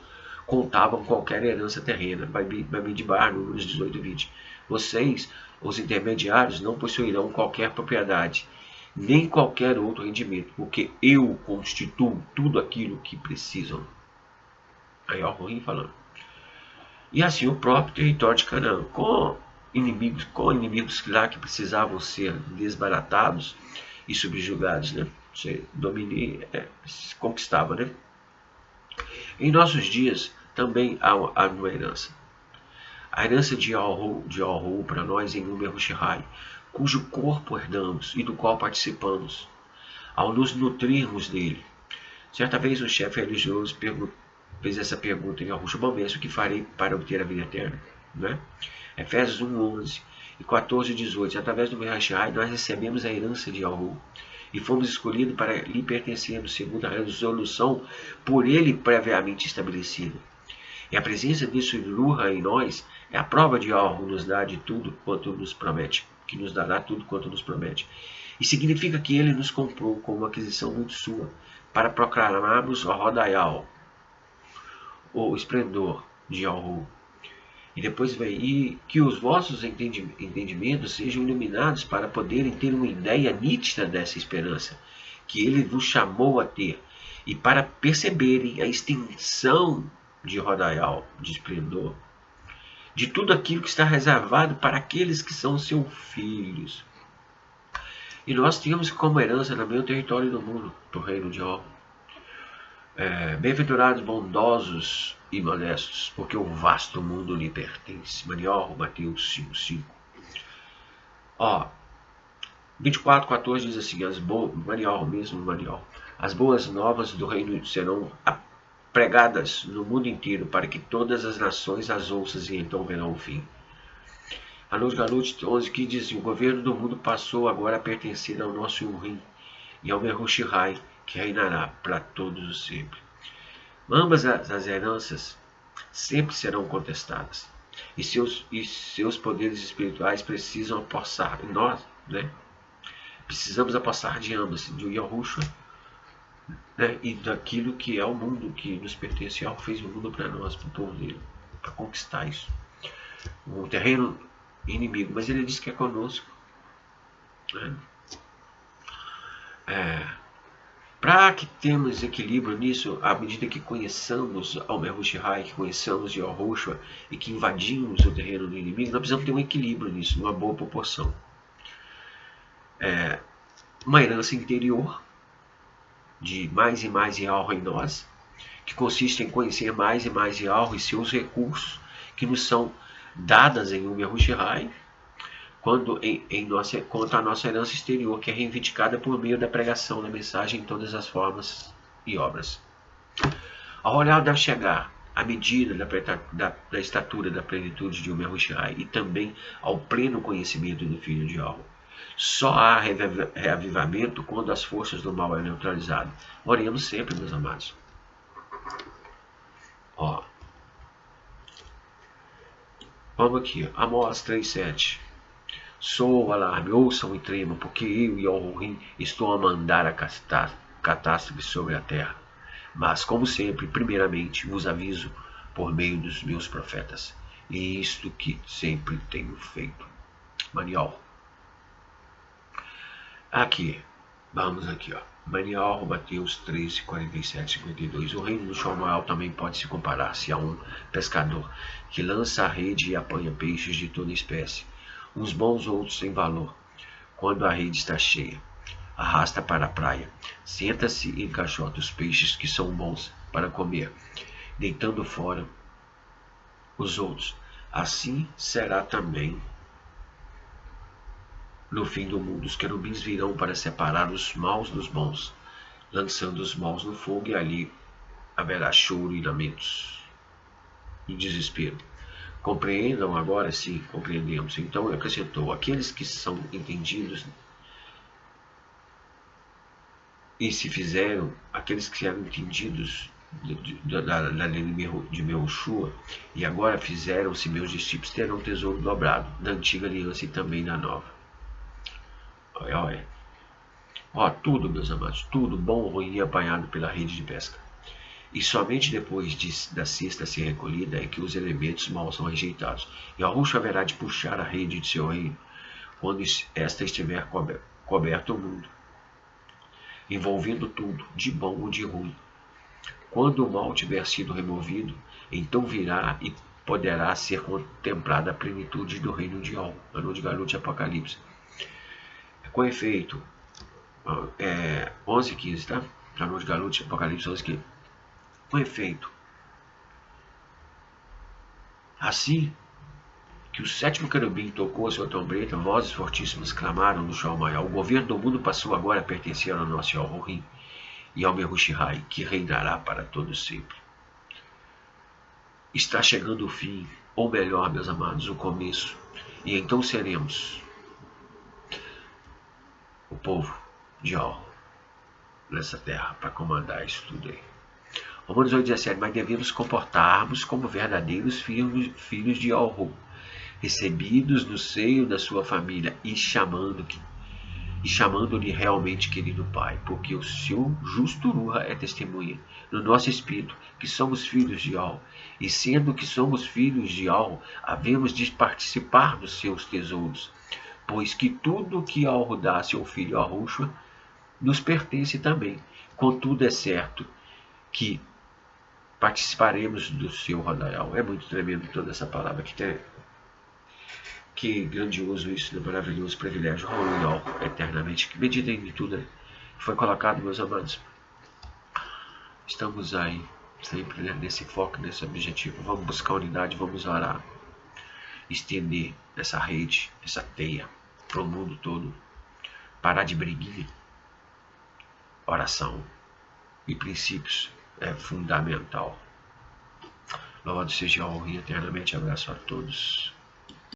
Speaker 1: contavam qualquer herança terrena. Bamidbar, números 18 e 20. Vocês, os intermediários, não possuirão qualquer propriedade, nem qualquer outro rendimento, porque eu constituo tudo aquilo que precisam. Aí ó, Ruim falando. E assim o próprio território de Canaã, com inimigos lá que precisavam ser desbaratados e subjugados, né? Você conquistava, né? Em nossos dias também há uma herança. A herança de Alru para nós em Umer Hushihai, cujo corpo herdamos e do qual participamos, ao nos nutrirmos dele. Certa vez um chefe religioso fez essa pergunta em Yahushua: bom, mesmo o que farei para obter a vida eterna? Né? Efésios 1:11 e 14:18. Através do Merashai nós recebemos a herança de Yahu e fomos escolhidos para lhe pertencermos segundo a resolução por ele previamente estabelecida. E a presença desse Luha em nós é a prova de Yahu nos dá de tudo quanto nos promete, que nos dará tudo quanto nos promete. E significa que ele nos comprou com uma aquisição muito sua, para proclamarmos o Rodaial, o esplendor de Yahu. E depois vem, e que os vossos entendimentos sejam iluminados para poderem ter uma ideia nítida dessa esperança, que ele vos chamou a ter, e para perceberem a extensão de Rodaial, de esplendor, de tudo aquilo que está reservado para aqueles que são seus filhos. E nós temos como herança no meio território do mundo, do reino de Or. Bem-aventurados, bondosos e modestos, porque o vasto mundo lhe pertence. Maniol, Mateus 5:5. Ó, 24:14 diz assim, Maniol, as boas novas do reino serão pregadas no mundo inteiro, para que todas as nações as ouçam e então verão o fim. Anush Galut 11 que diz, o governo do mundo passou agora a pertencer ao nosso Urim e ao Mehushihai, que reinará para todos os sempre. Ambas as heranças sempre serão contestadas, e seus poderes espirituais precisam apossar em nós, né? Precisamos apossar de ambas, de Yahushua, né? E daquilo que é o mundo que nos pertence. Ele fez o mundo para nós, para o povo dele, para conquistar isso. Um terreno inimigo, mas ele diz que é conosco, né? Para que temos equilíbrio nisso, à medida que conheçamos ao Mehushihai, que conheçamos Yahushua e que invadimos o terreno do inimigo, nós precisamos ter um equilíbrio nisso, uma boa proporção. Uma herança interior de mais e mais Yahweh em nós, que consiste em conhecer mais e mais Yahweh e seus recursos que nos são dadas em um Mehushihai, quanto a nossa herança exterior, que é reivindicada por meio da pregação da mensagem em todas as formas e obras. Ao olhar deve chegar à medida da estatura da plenitude de Mehushihai e também ao pleno conhecimento do Filho de Yahweh. Só há reavivamento quando as forças do mal é neutralizado. Oremos sempre, meus amados. Ó, vamos aqui, Amós 3:7. Sou o alarme, ouçam e tremam, porque eu e Elohim estou a mandar a catástrofe sobre a terra. Mas, como sempre, primeiramente vos aviso por meio dos meus profetas. E isto que sempre tenho feito. Maniol. Aqui, vamos aqui, ó. Maniol, Mateus 13, 47, 52. O reino do Shamuel também pode se comparar-se a um pescador que lança a rede e apanha peixes de toda espécie. Uns bons, outros sem valor. Quando a rede está cheia, arrasta para a praia, senta-se e encaixota os peixes que são bons para comer, deitando fora os outros. Assim será também no fim do mundo. Os querubins virão para separar os maus dos bons, lançando os maus no fogo, e ali haverá choro e lamentos e desespero. Compreendam agora? Sim, compreendemos. Então acrescentou, aqueles que são entendidos e se fizeram, aqueles que eram entendidos da lei de Mehushua e agora fizeram-se meus discípulos, terão tesouro dobrado da antiga aliança e também da nova. Olha. Ó, tudo, meus amados, tudo bom, ruim e apanhado pela rede de pesca. E somente depois da cesta ser recolhida é que os elementos maus são rejeitados. E Yahushua haverá de puxar a rede de seu reino, quando esta estiver coberta o mundo, envolvendo tudo, de bom ou de ruim. Quando o mal tiver sido removido, então virá e poderá ser contemplada a plenitude do reino de Yahweh. Ano de Galut, Apocalipse. Com efeito, 11:15, tá? Ano de Galut, Apocalipse 11:15. Com efeito, assim que o sétimo querubim tocou a sua trombeta, vozes fortíssimas clamaram no Shammai. O governo do mundo passou agora a pertencer ao nosso Elohim e ao Mehushihai, que reinará para todo sempre. Está chegando o fim, ou melhor, meus amados, o começo, e então seremos o povo de Yahweh nessa terra para comandar isso tudo aí. Romanos 8:17, mas devemos comportarmos como verdadeiros filhos de Yahweh, recebidos no seio da sua família e chamando-lhe realmente querido Pai, porque o seu justo Ruha é testemunha no nosso espírito que somos filhos de Yahweh, e sendo que somos filhos de Yahweh, havemos de participar dos seus tesouros, pois que tudo que Yahweh dá a seu filho Yahushua nos pertence também. Contudo, é certo que participaremos do seu Rodaial. É muito tremendo toda essa palavra que tem. Que grandioso isso, maravilhoso privilégio, Rodaial, eternamente. Que medida em tudo que foi colocado, meus amados. estamos aí, sempre, né, nesse foco, nesse objetivo. Vamos buscar unidade, vamos orar, estender essa rede, essa teia para o mundo todo. Parar de briguinha. Oração e princípios é fundamental. Louvado seja a honra e eternamente. Abraço a todos.